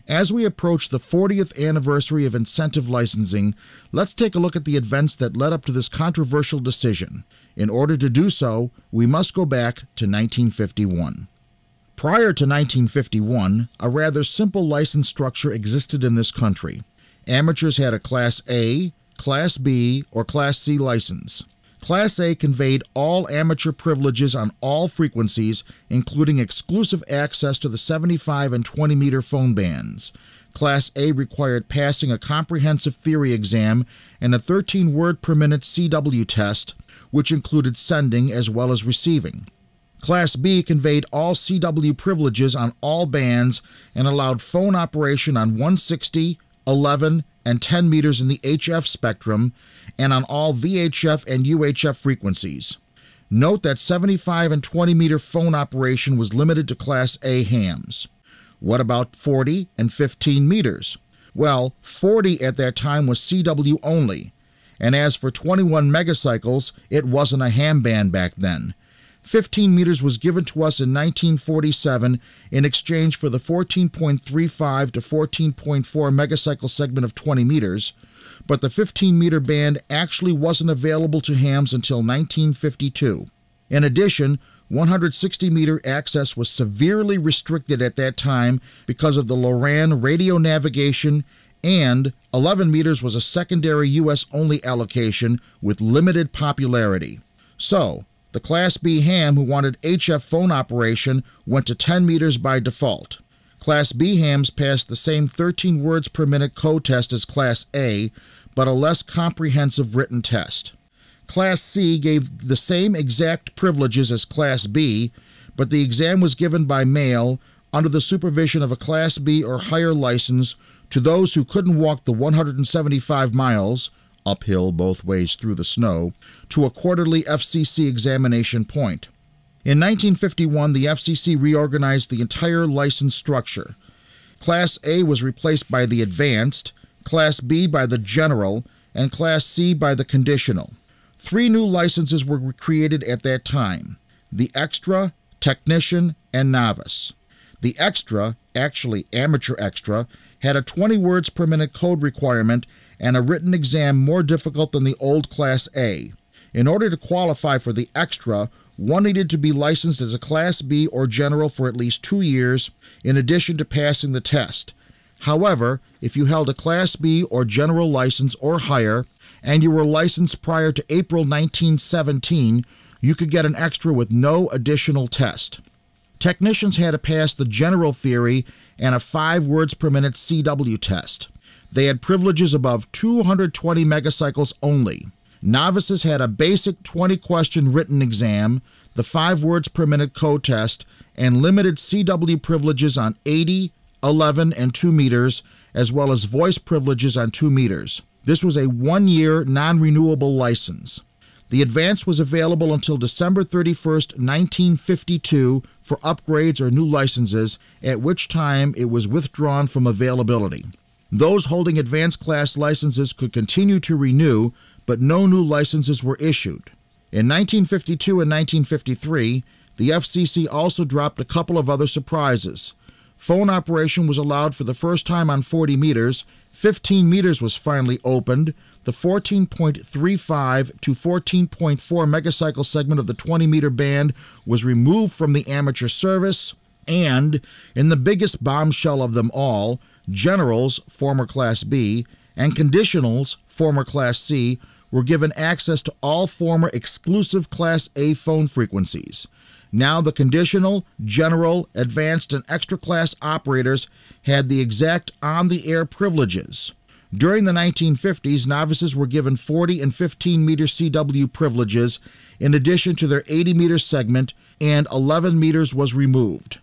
As we approach the 40th anniversary of incentive licensing, let's take a look at the events that led up to this controversial decision. In order to do so, we must go back to 1951. Prior to 1951, a rather simple license structure existed in this country. Amateurs had a Class A, Class B, or Class C license. Class A conveyed all amateur privileges on all frequencies, including exclusive access to the 75 and 20 meter phone bands. Class A required passing a comprehensive theory exam and a 13-word per minute CW test, which included sending as well as receiving. Class B conveyed all CW privileges on all bands and allowed phone operation on 160, 11, and 10 meters in the HF spectrum and on all VHF and UHF frequencies. Note that 75 and 20 meter phone operation was limited to Class A hams. What about 40 and 15 meters? Well, 40 at that time was CW only, and as for 21 megacycles, it wasn't a ham band back then. 15 meters was given to us in 1947 in exchange for the 14.35 to 14.4 megacycle segment of 20 meters, but the 15-meter band actually wasn't available to hams until 1952. In addition, 160-meter access was severely restricted at that time because of the LORAN radio navigation, and 11 meters was a secondary U.S.-only allocation with limited popularity. So, the Class B ham who wanted HF phone operation went to 10 meters by default. Class B hams passed the same 13 words per minute code test as Class A, but a less comprehensive written test. Class C gave the same exact privileges as Class B, but the exam was given by mail under the supervision of a Class B or higher license to those who couldn't walk the 175 miles, uphill both ways through the snow, to a quarterly FCC examination point. In 1951, the FCC reorganized the entire license structure. Class A was replaced by the Advanced, Class B by the General, and Class C by the Conditional. 3 new licenses were created at that time: the Extra, Technician, and Novice. The Extra, actually Amateur Extra, had a 20 words per minute code requirement and a written exam more difficult than the old Class A. In order to qualify for the Extra, one needed to be licensed as a Class B or General for at least 2 years, in addition to passing the test. However, if you held a Class B or General license or higher, and you were licensed prior to April 1917, you could get an Extra with no additional test. Technicians had to pass the General theory and a 5 words per minute CW test. They had privileges above 220 megacycles only. Novices had a basic 20-question written exam, the 5 words per minute code test, and limited CW privileges on 80, 11, and 2 meters, as well as voice privileges on 2 meters. This was a 1-year non-renewable license. The Advance was available until December 31st, 1952 for upgrades or new licenses, at which time it was withdrawn from availability. Those holding Advanced class licenses could continue to renew, but no new licenses were issued. In 1952 and 1953, the FCC also dropped a couple of other surprises. Phone operation was allowed for the first time on 40 meters, 15 meters was finally opened, the 14.35 to 14.4 megacycle segment of the 20-meter band was removed from the amateur service, and, in the biggest bombshell of them all, Generals, former Class B, and Conditionals, former Class C, were given access to all former exclusive Class A phone frequencies. Now the Conditional, General, Advanced, and Extra class operators had the exact on-the-air privileges. During the 1950s, novices were given 40 and 15-meter CW privileges in addition to their 80-meter segment, and 11 meters was removed.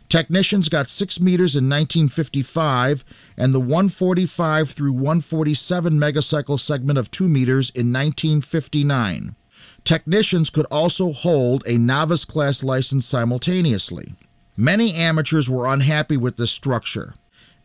Technicians got 6 meters in 1955 and the 145 through 147 megacycle segment of 2 meters in 1959. Technicians could also hold a novice class license simultaneously. Many amateurs were unhappy with this structure.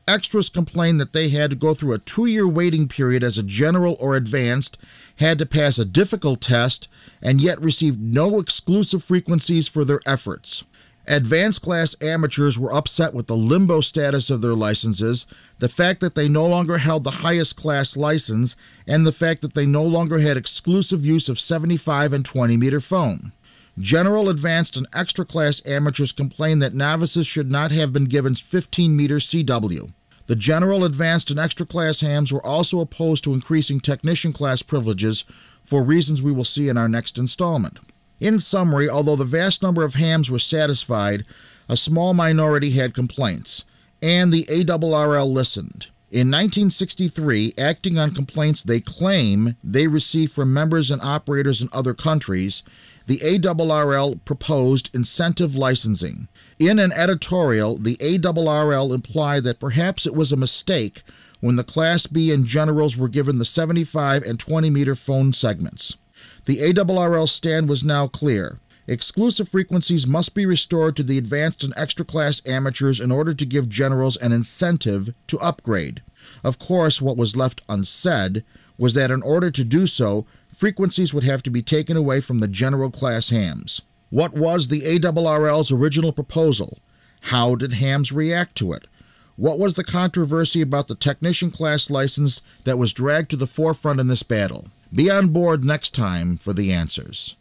Extras complained that they had to go through a 2-year waiting period as a General or Advanced, had to pass a difficult test, and yet received no exclusive frequencies for their efforts. Advanced class amateurs were upset with the limbo status of their licenses, the fact that they no longer held the highest class license, and the fact that they no longer had exclusive use of 75 and 20 meter phone. General, Advanced, and Extra class amateurs complained that novices should not have been given 15 meter CW. The general, advanced, and extra class hams were also opposed to increasing technician class privileges for reasons we will see in our next installment. In summary, although the vast number of hams were satisfied, a small minority had complaints, and the ARRL listened. In 1963, acting on complaints they claim they received from members and operators in other countries, the ARRL proposed incentive licensing. In an editorial, the ARRL implied that perhaps it was a mistake when the Class B and generals were given the 75 and 20-meter phone segments. The ARRL's stand was now clear. Exclusive frequencies must be restored to the advanced and extra class amateurs in order to give generals an incentive to upgrade. Of course, what was left unsaid was that in order to do so, frequencies would have to be taken away from the general class hams. What was the ARRL's original proposal? How did hams react to it? What was the controversy about the technician class license that was dragged to the forefront in this battle? Be on board next time for the answers.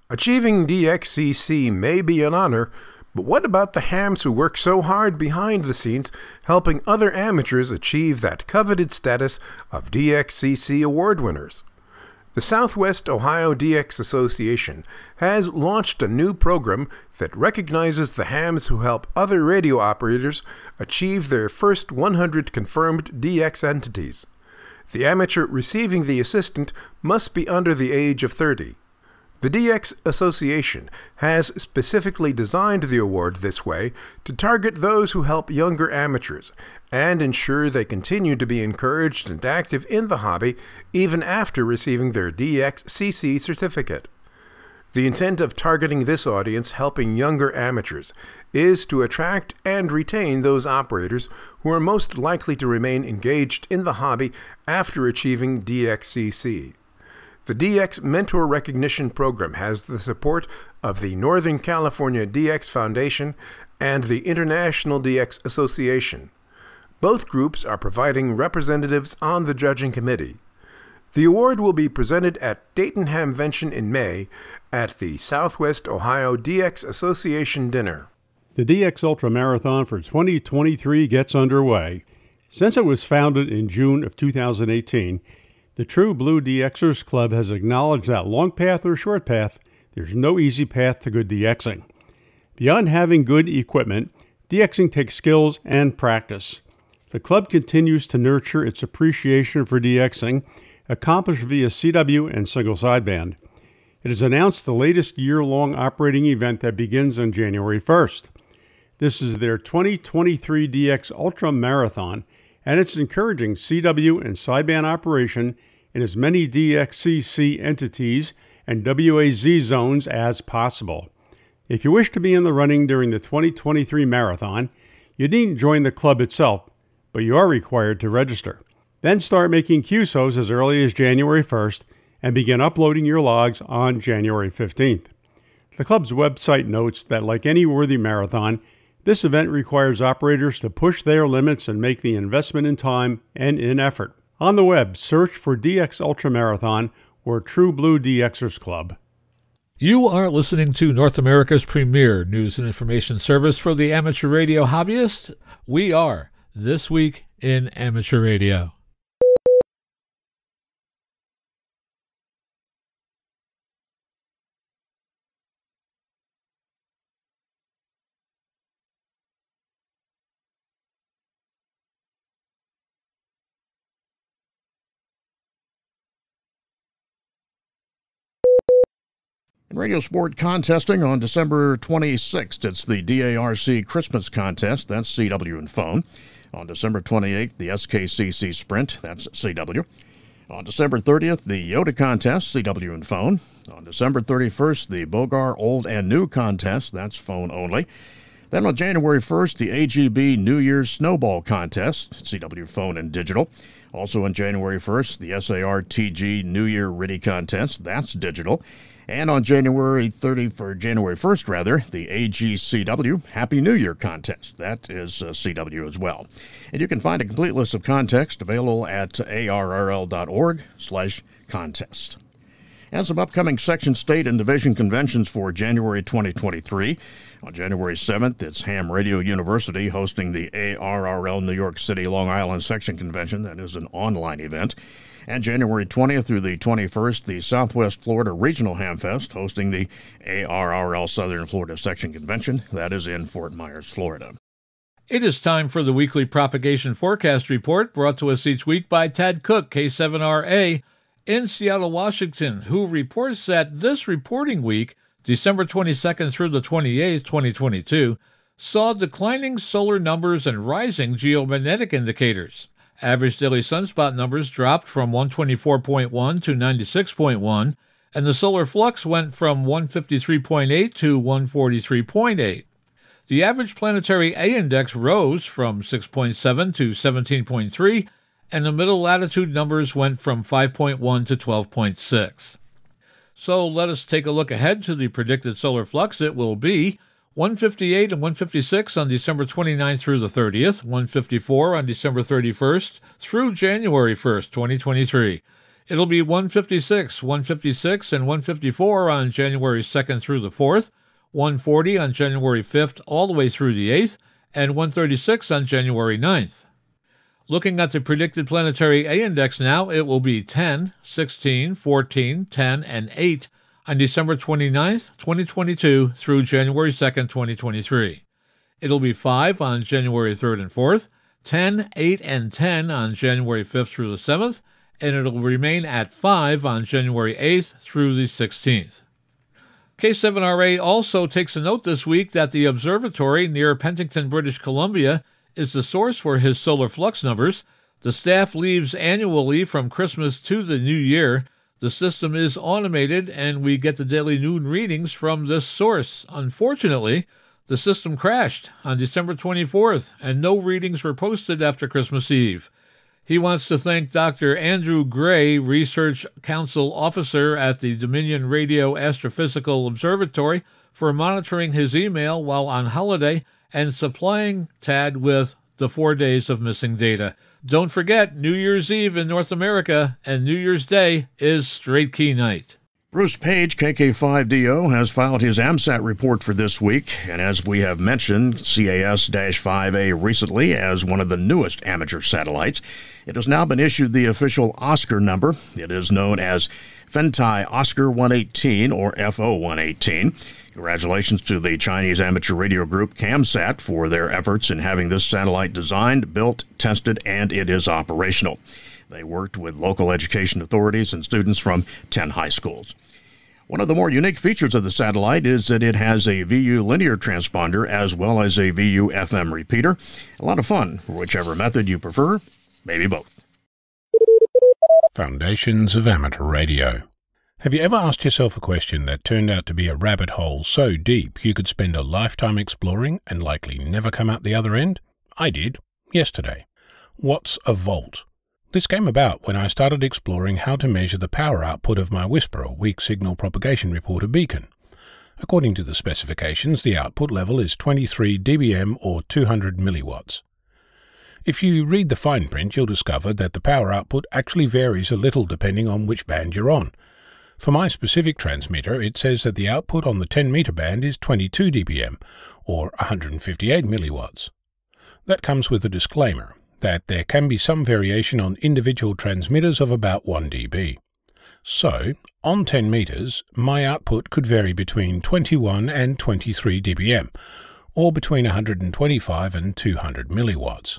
Achieving DXCC may be an honor, but what about the hams who work so hard behind the scenes helping other amateurs achieve that coveted status of DXCC award winners? The Southwest Ohio DX Association has launched a new program that recognizes the hams who help other radio operators achieve their first 100 confirmed DX entities. The amateur receiving the assistant must be under the age of 30. The DX Association has specifically designed the award this way to target those who help younger amateurs and ensure they continue to be encouraged and active in the hobby even after receiving their DXCC certificate. The intent of targeting this audience helping younger amateurs is to attract and retain those operators who are most likely to remain engaged in the hobby after achieving DXCC. The DX Mentor Recognition Program has the support of the Northern California DX Foundation and the International DX Association. Both groups are providing representatives on the judging committee. The award will be presented at Dayton Hamvention in May at the Southwest Ohio DX Association Dinner. The DX Ultra Marathon for 2023 gets underway. Since it was founded in June of 2018, the True Blue DXers Club has acknowledged that long path or short path, there's no easy path to good DXing. Beyond having good equipment, DXing takes skills and practice. The club continues to nurture its appreciation for DXing, accomplished via CW and single sideband. It has announced the latest year-long operating event that begins on January 1st. This is their 2023 DX Ultra Marathon, and it's encouraging CW and sideband operation in as many DXCC entities and WAZ zones as possible. If you wish to be in the running during the 2023 marathon, you needn't join the club itself, but you are required to register. Then start making QSOs as early as January 1st and begin uploading your logs on January 15th. The club's website notes that, like any worthy marathon, this event requires operators to push their limits and make the investment in time and in effort. On the web, search for DX Ultra Marathon or True Blue DXers Club. You are listening to North America's premier news and information service for the amateur radio hobbyist. We are This Week in Amateur Radio. In radio sport contesting on December 26th, it's the DARC Christmas Contest, that's CW and phone. On December 28th, the SKCC Sprint, that's CW. On December 30th, the Yoda Contest, CW and phone. On December 31st, the Bogar Old and New Contest, that's phone only. Then on January 1st, the AGB New Year's Snowball Contest, CW phone and digital. Also on January 1st, the SAR-TG New Year RTTY Contest, that's digital. And on January 1st, the AGCW Happy New Year Contest. That is CW as well. And you can find a complete list of contests available at arrl.org/contest. And some upcoming section, state, and division conventions for January 2023. On January 7th, it's Ham Radio University hosting the ARRL New York City Long Island Section Convention. That is an online event. And January 20th through the 21st, the Southwest Florida Regional Hamfest hosting the ARRL Southern Florida Section Convention. That is in Fort Myers, Florida. It is time for the weekly propagation forecast report brought to us each week by Tad Cook, K7RA, in Seattle, Washington, who reports that this reporting week, December 22nd through the 28th, 2022, saw declining solar numbers and rising geomagnetic indicators. Average daily sunspot numbers dropped from 124.1 to 96.1, and the solar flux went from 153.8 to 143.8. The average planetary A index rose from 6.7 to 17.3, and the middle latitude numbers went from 5.1 to 12.6. So let us take a look ahead to the predicted solar flux. It will be 158 and 156 on December 29th through the 30th, 154 on December 31st through January 1st, 2023. It'll be 156, 156, and 154 on January 2nd through the 4th, 140 on January 5th all the way through the 8th, and 136 on January 9th. Looking at the predicted planetary A index now, it will be 10, 16, 14, 10, and 8 on December 29th, 2022 through January 2nd, 2023. It'll be 5 on January 3rd and 4th, 10, 8, and 10 on January 5th through the 7th, and it'll remain at 5 on January 8th through the 16th. K7RA also takes a note this week that the observatory near Penticton, British Columbia, is the source for his solar flux numbers. The staff leaves annually from Christmas to the New Year. The system is automated, and we get the daily noon readings from this source. Unfortunately, the system crashed on December 24th, and no readings were posted after Christmas Eve. He wants to thank Dr. Andrew Gray, Research Council Officer at the Dominion Radio Astrophysical Observatory, for monitoring his email while on holiday and supplying Tad with the 4 days of missing data. Don't forget, New Year's Eve in North America and New Year's Day is straight key night. Bruce Page, KK5DO, has filed his AMSAT report for this week, and as we have mentioned, CAS-5A recently as one of the newest amateur satellites. It has now been issued the official Oscar number. It is known as Fitte Oscar 118 or FO 118. Congratulations to the Chinese amateur radio group CAMSAT for their efforts in having this satellite designed, built, tested, and it is operational. They worked with local education authorities and students from 10 high schools. One of the more unique features of the satellite is that it has a VU linear transponder as well as a VU FM repeater. A lot of fun, whichever method you prefer, maybe both. Foundations of Amateur Radio. Have you ever asked yourself a question that turned out to be a rabbit hole so deep you could spend a lifetime exploring and likely never come out the other end? I did, yesterday. What's a volt? This came about when I started exploring how to measure the power output of my Whisperer weak signal propagation reporter beacon. According to the specifications, the output level is 23 dBm or 200 milliwatts. If you read the fine print, you'll discover that the power output actually varies a little depending on which band you're on. For my specific transmitter, it says that the output on the 10-meter band is 22 dBm, or 158 milliwatts. That comes with a disclaimer that there can be some variation on individual transmitters of about 1 dB. So, on 10 meters, my output could vary between 21 and 23 dBm, or between 125 and 200 milliwatts.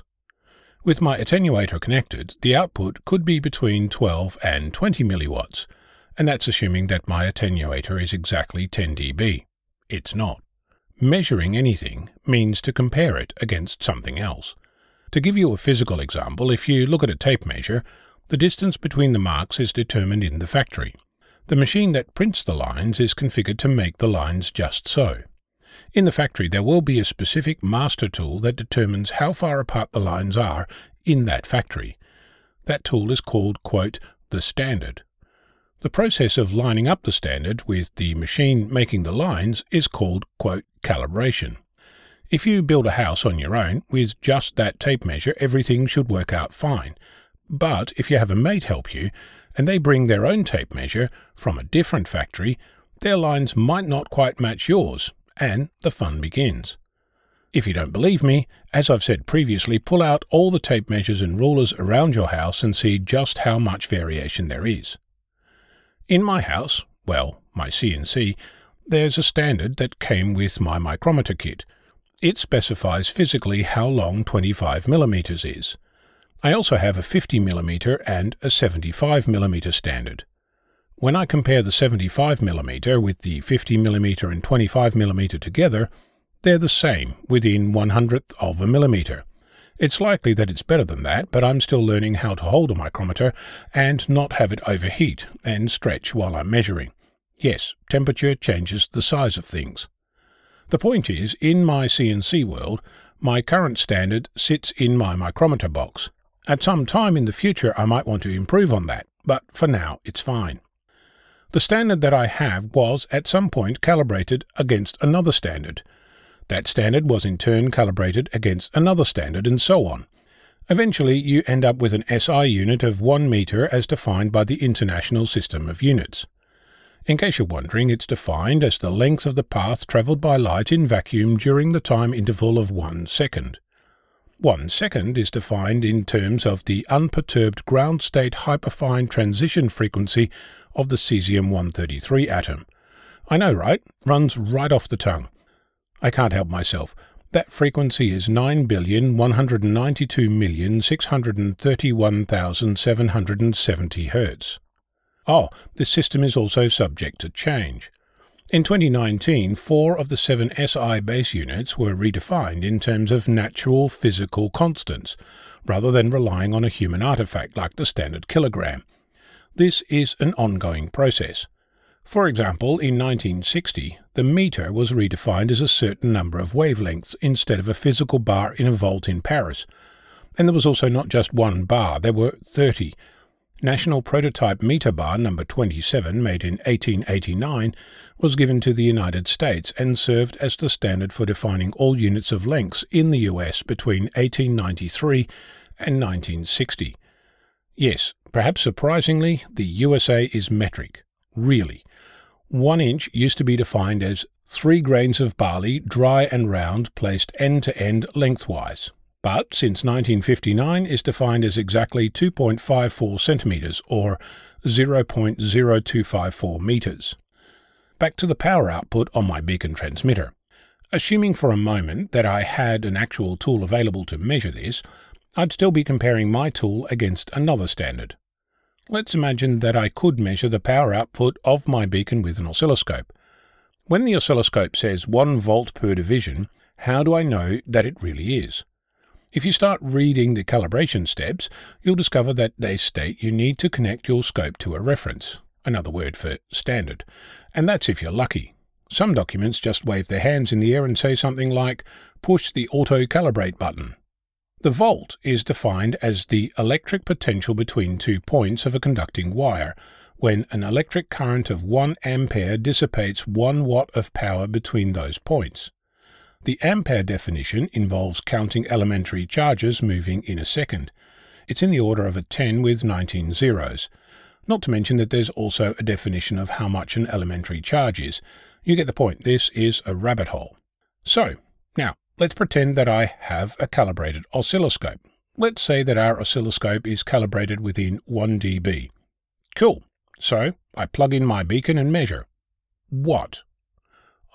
With my attenuator connected, the output could be between 12 and 20 milliwatts, and that's assuming that my attenuator is exactly 10 dB. It's not. Measuring anything means to compare it against something else. To give you a physical example, if you look at a tape measure, the distance between the marks is determined in the factory. The machine that prints the lines is configured to make the lines just so. In the factory, there will be a specific master tool that determines how far apart the lines are in that factory. That tool is called, quote, the standard. The process of lining up the standard with the machine making the lines is called, quote, calibration. If you build a house on your own with just that tape measure, everything should work out fine. But if you have a mate help you, and they bring their own tape measure from a different factory, their lines might not quite match yours, and the fun begins. If you don't believe me, as I've said previously, pull out all the tape measures and rulers around your house and see just how much variation there is. In my house, well, my CNC, there's a standard that came with my micrometer kit. It specifies physically how long 25mm is. I also have a 50mm and a 75mm standard. When I compare the 75mm with the 50mm and 25mm together, they're the same, within 1/100th of a millimeter. It's likely that it's better than that, but I'm still learning how to hold a micrometer and not have it overheat and stretch while I'm measuring. Yes, temperature changes the size of things. The point is, in my CNC world, my current standard sits in my micrometer box. At some time in the future I might want to improve on that, but for now it's fine. The standard that I have was at some point calibrated against another standard. That standard was in turn calibrated against another standard, and so on. Eventually you end up with an SI unit of 1 meter as defined by the International System of Units. In case you're wondering, it's defined as the length of the path travelled by light in vacuum during the time interval of 1 second. 1 second is defined in terms of the unperturbed ground state hyperfine transition frequency of the cesium-133 atom. I know, right? Runs right off the tongue. I can't help myself. That frequency is 9,192,631,770 Hz. Oh, this system is also subject to change. In 2019, 4 of the 7 SI base units were redefined in terms of natural physical constants, rather than relying on a human artifact like the standard kilogram. This is an ongoing process. For example, in 1960, the meter was redefined as a certain number of wavelengths instead of a physical bar in a volt in Paris. And there was also not just one bar, there were 30. National Prototype Meter Bar number 27, made in 1889, was given to the United States and served as the standard for defining all units of lengths in the US between 1893 and 1960. Yes, perhaps surprisingly, the USA is metric. Really. 1 inch used to be defined as 3 grains of barley, dry and round, placed end to end lengthwise. But since 1959 is defined as exactly 2.54 centimetres, or 0.0254 metres. Back to the power output on my beacon transmitter. Assuming for a moment that I had an actual tool available to measure this, I'd still be comparing my tool against another standard. Let's imagine that I could measure the power output of my beacon with an oscilloscope. When the oscilloscope says 1 volt per division, how do I know that it really is? If you start reading the calibration steps, you'll discover that they state you need to connect your scope to a reference, another word for standard, and that's if you're lucky. Some documents just wave their hands in the air and say something like, push the auto-calibrate button. The volt is defined as the electric potential between 2 points of a conducting wire, when an electric current of 1 ampere dissipates 1 watt of power between those points. The ampere definition involves counting elementary charges moving in a second. It's in the order of a 10 with 19 zeros. Not to mention that there's also a definition of how much an elementary charge is. You get the point. This is a rabbit hole. So, now, let's pretend that I have a calibrated oscilloscope. Let's say that our oscilloscope is calibrated within 1 dB. Cool. So, I plug in my beacon and measure. What?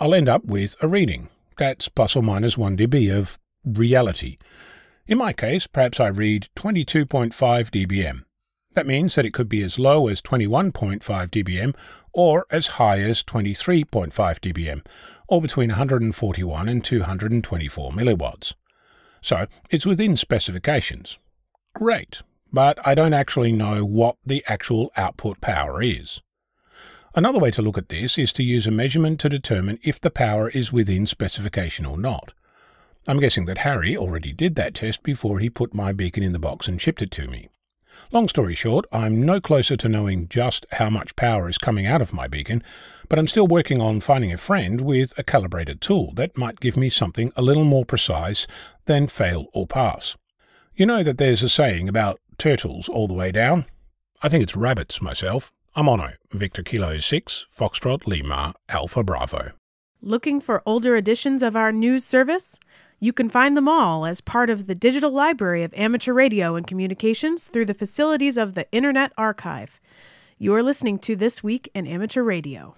I'll end up with a reading. That's plus or minus 1 dB of reality. In my case, perhaps I read 22.5 dBm. That means that it could be as low as 21.5 dBm or as high as 23.5 dBm, or between 141 and 224 milliwatts. So it's within specifications. Great, but I don't actually know what the actual output power is. Another way to look at this is to use a measurement to determine if the power is within specification or not. I'm guessing that Harry already did that test before he put my beacon in the box and shipped it to me. Long story short, I'm no closer to knowing just how much power is coming out of my beacon, but I'm still working on finding a friend with a calibrated tool that might give me something a little more precise than fail or pass. You know that there's a saying about turtles all the way down? I think it's rabbits myself. I'm on it. Victor Kilo 6, Foxtrot Lima, Alpha Bravo. Looking for older editions of our news service? You can find them all as part of the digital library of amateur radio and communications through the facilities of the Internet Archive. You are listening to This Week in Amateur Radio.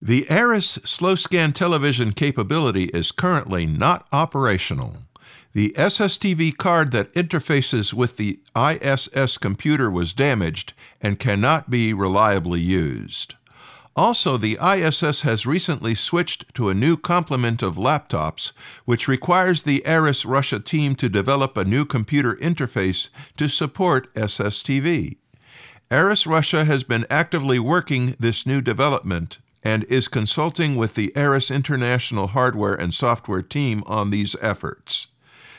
The ARIS slow-scan television capability is currently not operational. The SSTV card that interfaces with the ISS computer was damaged and cannot be reliably used. Also, the ISS has recently switched to a new complement of laptops, which requires the ARIS Russia team to develop a new computer interface to support SSTV. ARIS Russia has been actively working this new development and is consulting with the ARIS International hardware and software team on these efforts.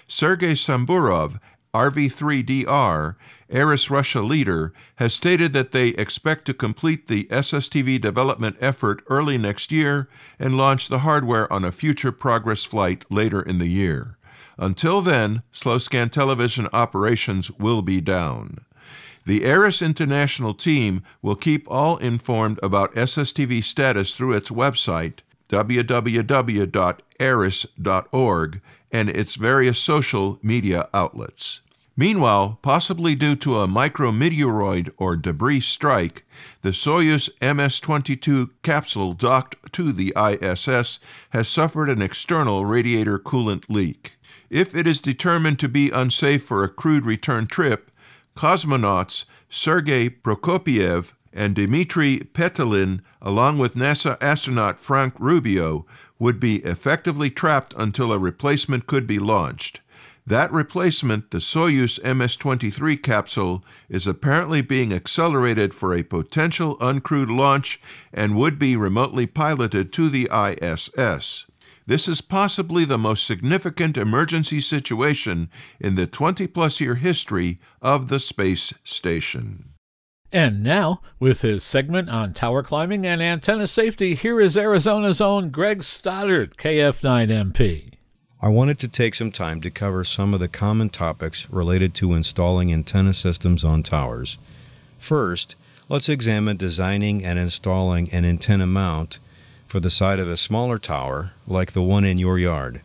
Sergei Samburov, RV3DR, ARIS Russia leader, has stated that they expect to complete the SSTV development effort early next year and launch the hardware on a future progress flight later in the year. Until then, slow-scan television operations will be down. The ARIS International team will keep all informed about SSTV status through its website, www.aris.org, and its various social media outlets. Meanwhile, possibly due to a micrometeoroid or debris strike, the Soyuz MS-22 capsule docked to the ISS has suffered an external radiator coolant leak. If it is determined to be unsafe for a crewed return trip, cosmonauts Sergei Prokopiev and Dmitry Petelin, along with NASA astronaut Frank Rubio, would be effectively trapped until a replacement could be launched. That replacement, the Soyuz MS-23 capsule, is apparently being accelerated for a potential uncrewed launch and would be remotely piloted to the ISS. This is possibly the most significant emergency situation in the 20-plus year history of the space station. And now, with his segment on tower climbing and antenna safety, here is Arizona's own Greg Stoddard, KF9MP. I wanted to take some time to cover some of the common topics related to installing antenna systems on towers. First, let's examine designing and installing an antenna mount for the side of a smaller tower, like the one in your yard.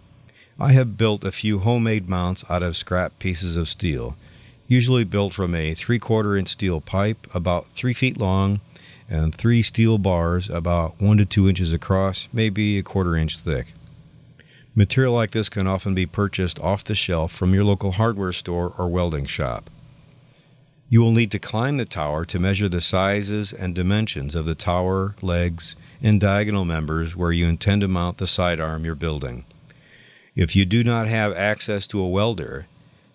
I have built a few homemade mounts out of scrap pieces of steel, usually built from a 3/4-inch steel pipe about 3 feet long and 3 steel bars about 1 to 2 inches across, maybe a 1/4 inch thick. Material like this can often be purchased off the shelf from your local hardware store or welding shop. You will need to climb the tower to measure the sizes and dimensions of the tower, legs, and diagonal members where you intend to mount the sidearm you're building. If you do not have access to a welder,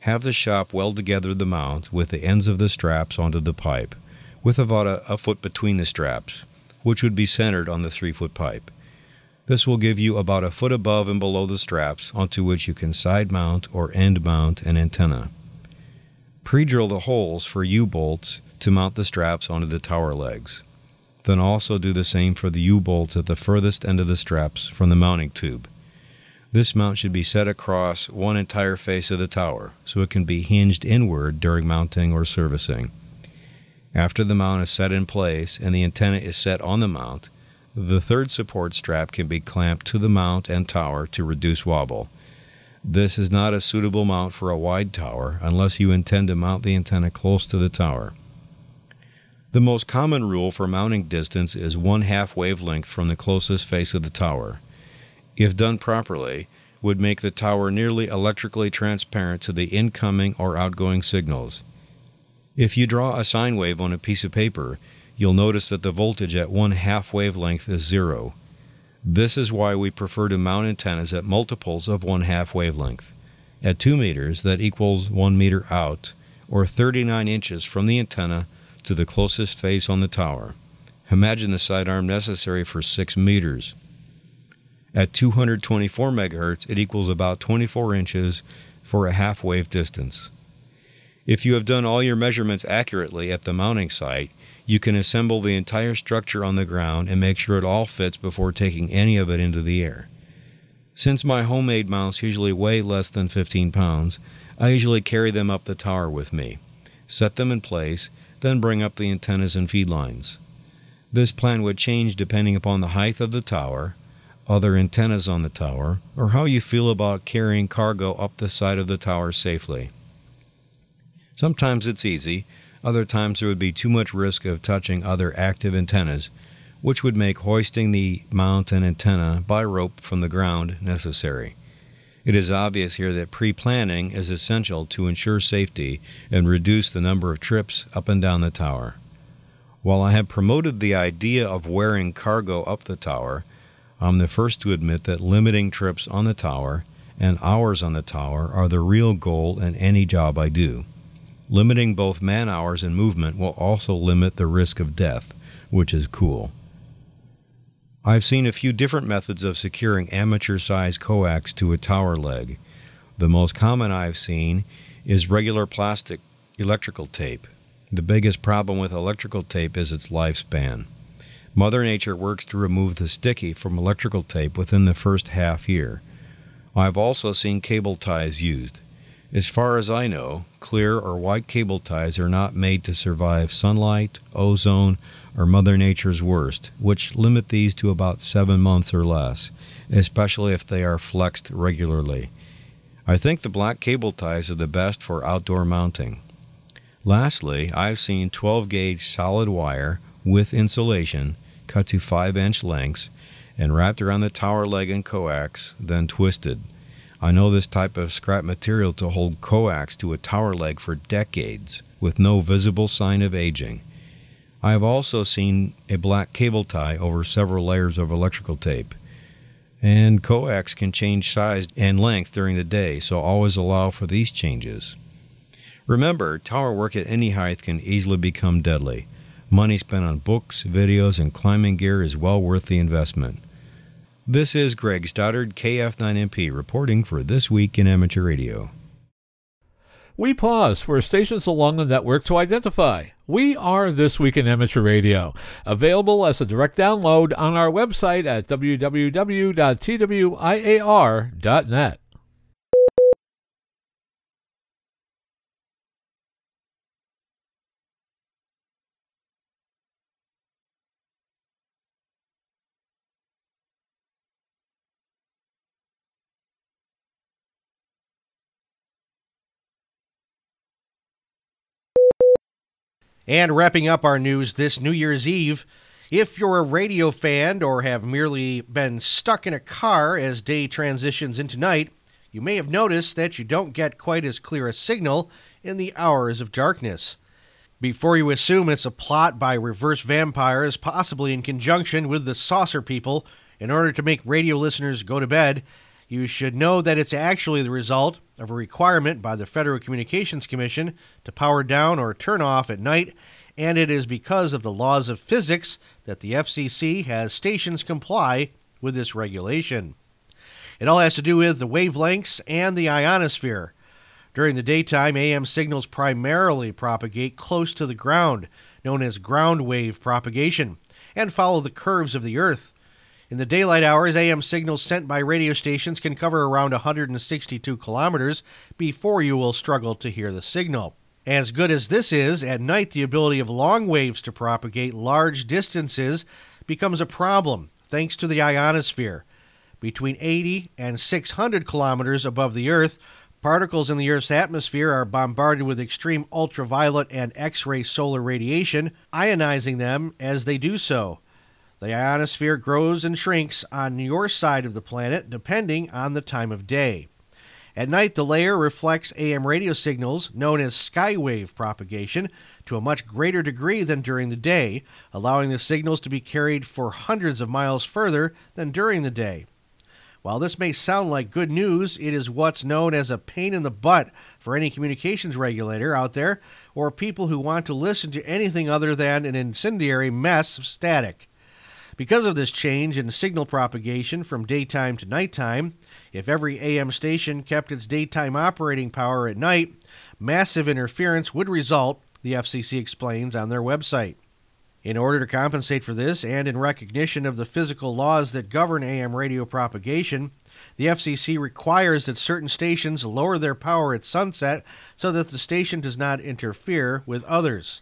have the shop weld together the mount with the ends of the straps onto the pipe, with about a foot between the straps, which would be centered on the 3-foot pipe. This will give you about a foot above and below the straps onto which you can side mount or end mount an antenna. Pre-drill the holes for U-bolts to mount the straps onto the tower legs. Then also do the same for the U-bolts at the furthest end of the straps from the mounting tube. This mount should be set across one entire face of the tower, so it can be hinged inward during mounting or servicing. After the mount is set in place and the antenna is set on the mount, the third support strap can be clamped to the mount and tower to reduce wobble. This is not a suitable mount for a wide tower unless you intend to mount the antenna close to the tower. The most common rule for mounting distance is 1/2 wavelength from the closest face of the tower. If done properly, would make the tower nearly electrically transparent to the incoming or outgoing signals. If you draw a sine wave on a piece of paper, you'll notice that the voltage at 1/2 wavelength is 0. This is why we prefer to mount antennas at multiples of 1/2 wavelength. At 2 meters, that equals 1 meter out, or 39 inches from the antenna to the closest face on the tower. Imagine the sidearm necessary for 6 meters. At 224 megahertz, it equals about 24 inches for a half-wave distance. If you have done all your measurements accurately at the mounting site, you can assemble the entire structure on the ground and make sure it all fits before taking any of it into the air. Since my homemade mounts usually weigh less than 15 pounds, I usually carry them up the tower with me, set them in place, then bring up the antennas and feed lines. This plan would change depending upon the height of the tower, other antennas on the tower, or how you feel about carrying cargo up the side of the tower safely. Sometimes it's easy, other times there would be too much risk of touching other active antennas, which would make hoisting the mount and antenna by rope from the ground necessary. It is obvious here that pre-planning is essential to ensure safety and reduce the number of trips up and down the tower. While I have promoted the idea of wearing cargo up the tower, I'm the first to admit that limiting trips on the tower and hours on the tower are the real goal in any job I do. Limiting both man-hours and movement will also limit the risk of death, which is cool. I've seen a few different methods of securing amateur-sized coax to a tower leg. The most common I've seen is regular plastic electrical tape. The biggest problem with electrical tape is its lifespan. Mother Nature works to remove the sticky from electrical tape within the first half year. I've also seen cable ties used. As far as I know, clear or white cable ties are not made to survive sunlight, ozone, or Mother Nature's worst, which limit these to about 7 months or less, especially if they are flexed regularly. I think the black cable ties are the best for outdoor mounting. Lastly, I've seen 12-gauge solid wire with insulation cut to 5-inch lengths and wrapped around the tower leg and coax, then twisted. I know this type of scrap material to hold coax to a tower leg for decades with no visible sign of aging. I have also seen a black cable tie over several layers of electrical tape. And coax can change size and length during the day, so always allow for these changes. Remember, tower work at any height can easily become deadly. Money spent on books, videos, and climbing gear is well worth the investment. This is Greg Stoddard, KF9MP, reporting for This Week in Amateur Radio. We pause for stations along the network to identify. We are This Week in Amateur Radio, available as a direct download on our website at www.twiar.net. And wrapping up our news this New Year's Eve, if you're a radio fan or have merely been stuck in a car as day transitions into night, you may have noticed that you don't get quite as clear a signal in the hours of darkness. Before you assume it's a plot by reverse vampires, possibly in conjunction with the saucer people, in order to make radio listeners go to bed, you should know that it's actually the result of a requirement by the Federal Communications Commission to power down or turn off at night, and it is because of the laws of physics that the FCC has stations comply with this regulation. It all has to do with the wavelengths and the ionosphere. During the daytime, AM signals primarily propagate close to the ground, known as ground wave propagation, and follow the curves of the Earth. In the daylight hours, AM signals sent by radio stations can cover around 162 kilometers before you will struggle to hear the signal. As good as this is, at night the ability of long waves to propagate large distances becomes a problem, thanks to the ionosphere. Between 80 and 600 kilometers above the Earth, particles in the Earth's atmosphere are bombarded with extreme ultraviolet and X-ray solar radiation, ionizing them as they do so. The ionosphere grows and shrinks on your side of the planet depending on the time of day. At night, the layer reflects AM radio signals, known as skywave propagation, to a much greater degree than during the day, allowing the signals to be carried for hundreds of miles further than during the day. While this may sound like good news, it is what's known as a pain in the butt for any communications regulator out there, or people who want to listen to anything other than an incendiary mess of static. Because of this change in signal propagation from daytime to nighttime, if every AM station kept its daytime operating power at night, massive interference would result, the FCC explains on their website. In order to compensate for this, and in recognition of the physical laws that govern AM radio propagation, the FCC requires that certain stations lower their power at sunset so that the station does not interfere with others.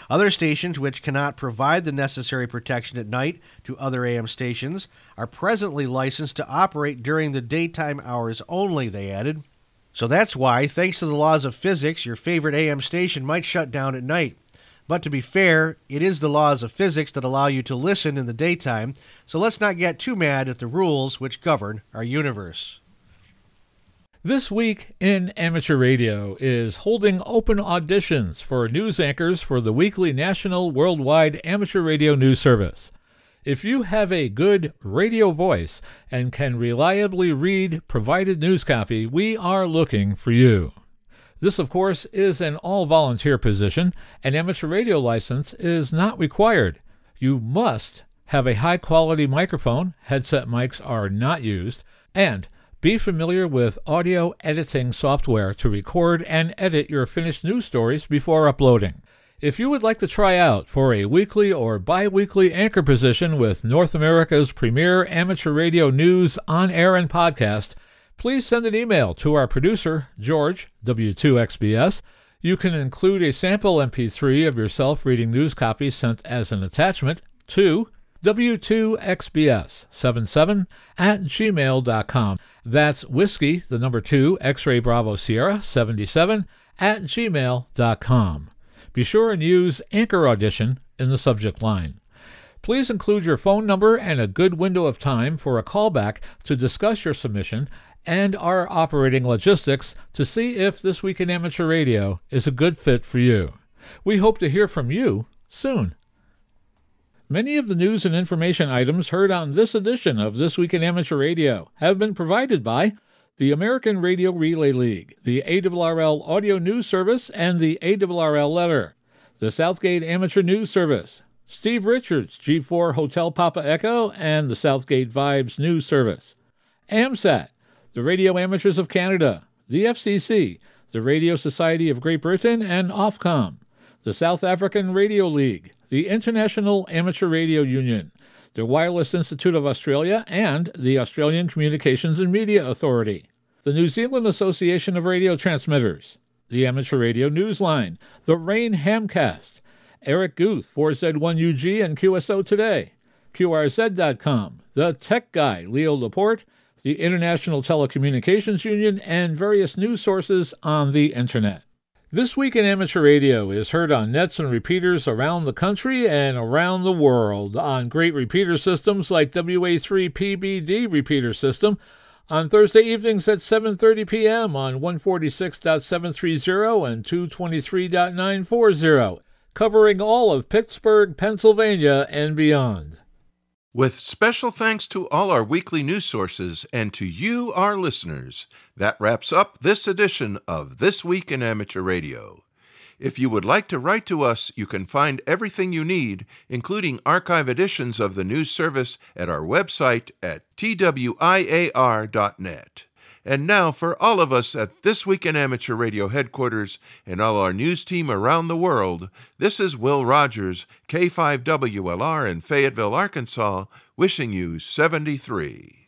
Other stations which cannot provide the necessary protection at night to other AM stations are presently licensed to operate during the daytime hours only, they added. So that's why, thanks to the laws of physics, your favorite AM station might shut down at night. But to be fair, it is the laws of physics that allow you to listen in the daytime, so let's not get too mad at the rules which govern our universe. This Week in Amateur Radio is holding open auditions for news anchors for the weekly national worldwide amateur radio news service. If you have a good radio voice and can reliably read provided news copy, we are looking for you. This, of course, is an all-volunteer position. An amateur radio license is not required. You must have a high-quality microphone, headset mics are not used, and be familiar with audio editing software to record and edit your finished news stories before uploading. If you would like to try out for a weekly or bi-weekly anchor position with North America's premier amateur radio news on air and podcast, please send an email to our producer, George, W2XBS. You can include a sample MP3 of yourself reading news copy sent as an attachment to W2XBS77@gmail.com. That's whiskey, the number 2, X-ray Bravo Sierra 77@gmail.com. Be sure and use Anchor Audition in the subject line. Please include your phone number and a good window of time for a callback to discuss your submission and our operating logistics to see if This Week in Amateur Radio is a good fit for you. We hope to hear from you soon. Many of the news and information items heard on this edition of This Week in Amateur Radio have been provided by the American Radio Relay League, the ARRL Audio News Service, and the ARRL Letter, the Southgate Amateur News Service, Steve Richards, G4 Hotel Papa Echo, and the Southgate Vibes News Service, AMSAT, the Radio Amateurs of Canada, the FCC, the Radio Society of Great Britain, and AUXCOMM, the South African Radio League, the International Amateur Radio Union, the Wireless Institute of Australia, and the Australian Communications and Media Authority, the New Zealand Association of Radio Transmitters, the Amateur Radio Newsline, the Rain Hamcast, Eric Guth, 4Z1UG and QSO Today, QRZ.com, the Tech Guy, Leo Laporte, the International Telecommunications Union, and various news sources on the Internet. This Week in Amateur Radio is heard on nets and repeaters around the country and around the world, on great repeater systems like WA3PBD repeater system, on Thursday evenings at 7:30 p.m. on 146.730 and 223.940, covering all of Pittsburgh, Pennsylvania, and beyond. With special thanks to all our weekly news sources and to you, our listeners, that wraps up this edition of This Week in Amateur Radio. If you would like to write to us, you can find everything you need, including archive editions of the news service, at our website at twiar.net. And now, for all of us at This Week in Amateur Radio headquarters and all our news team around the world, this is Will Rogers, K5WLR in Fayetteville, Arkansas, wishing you 73.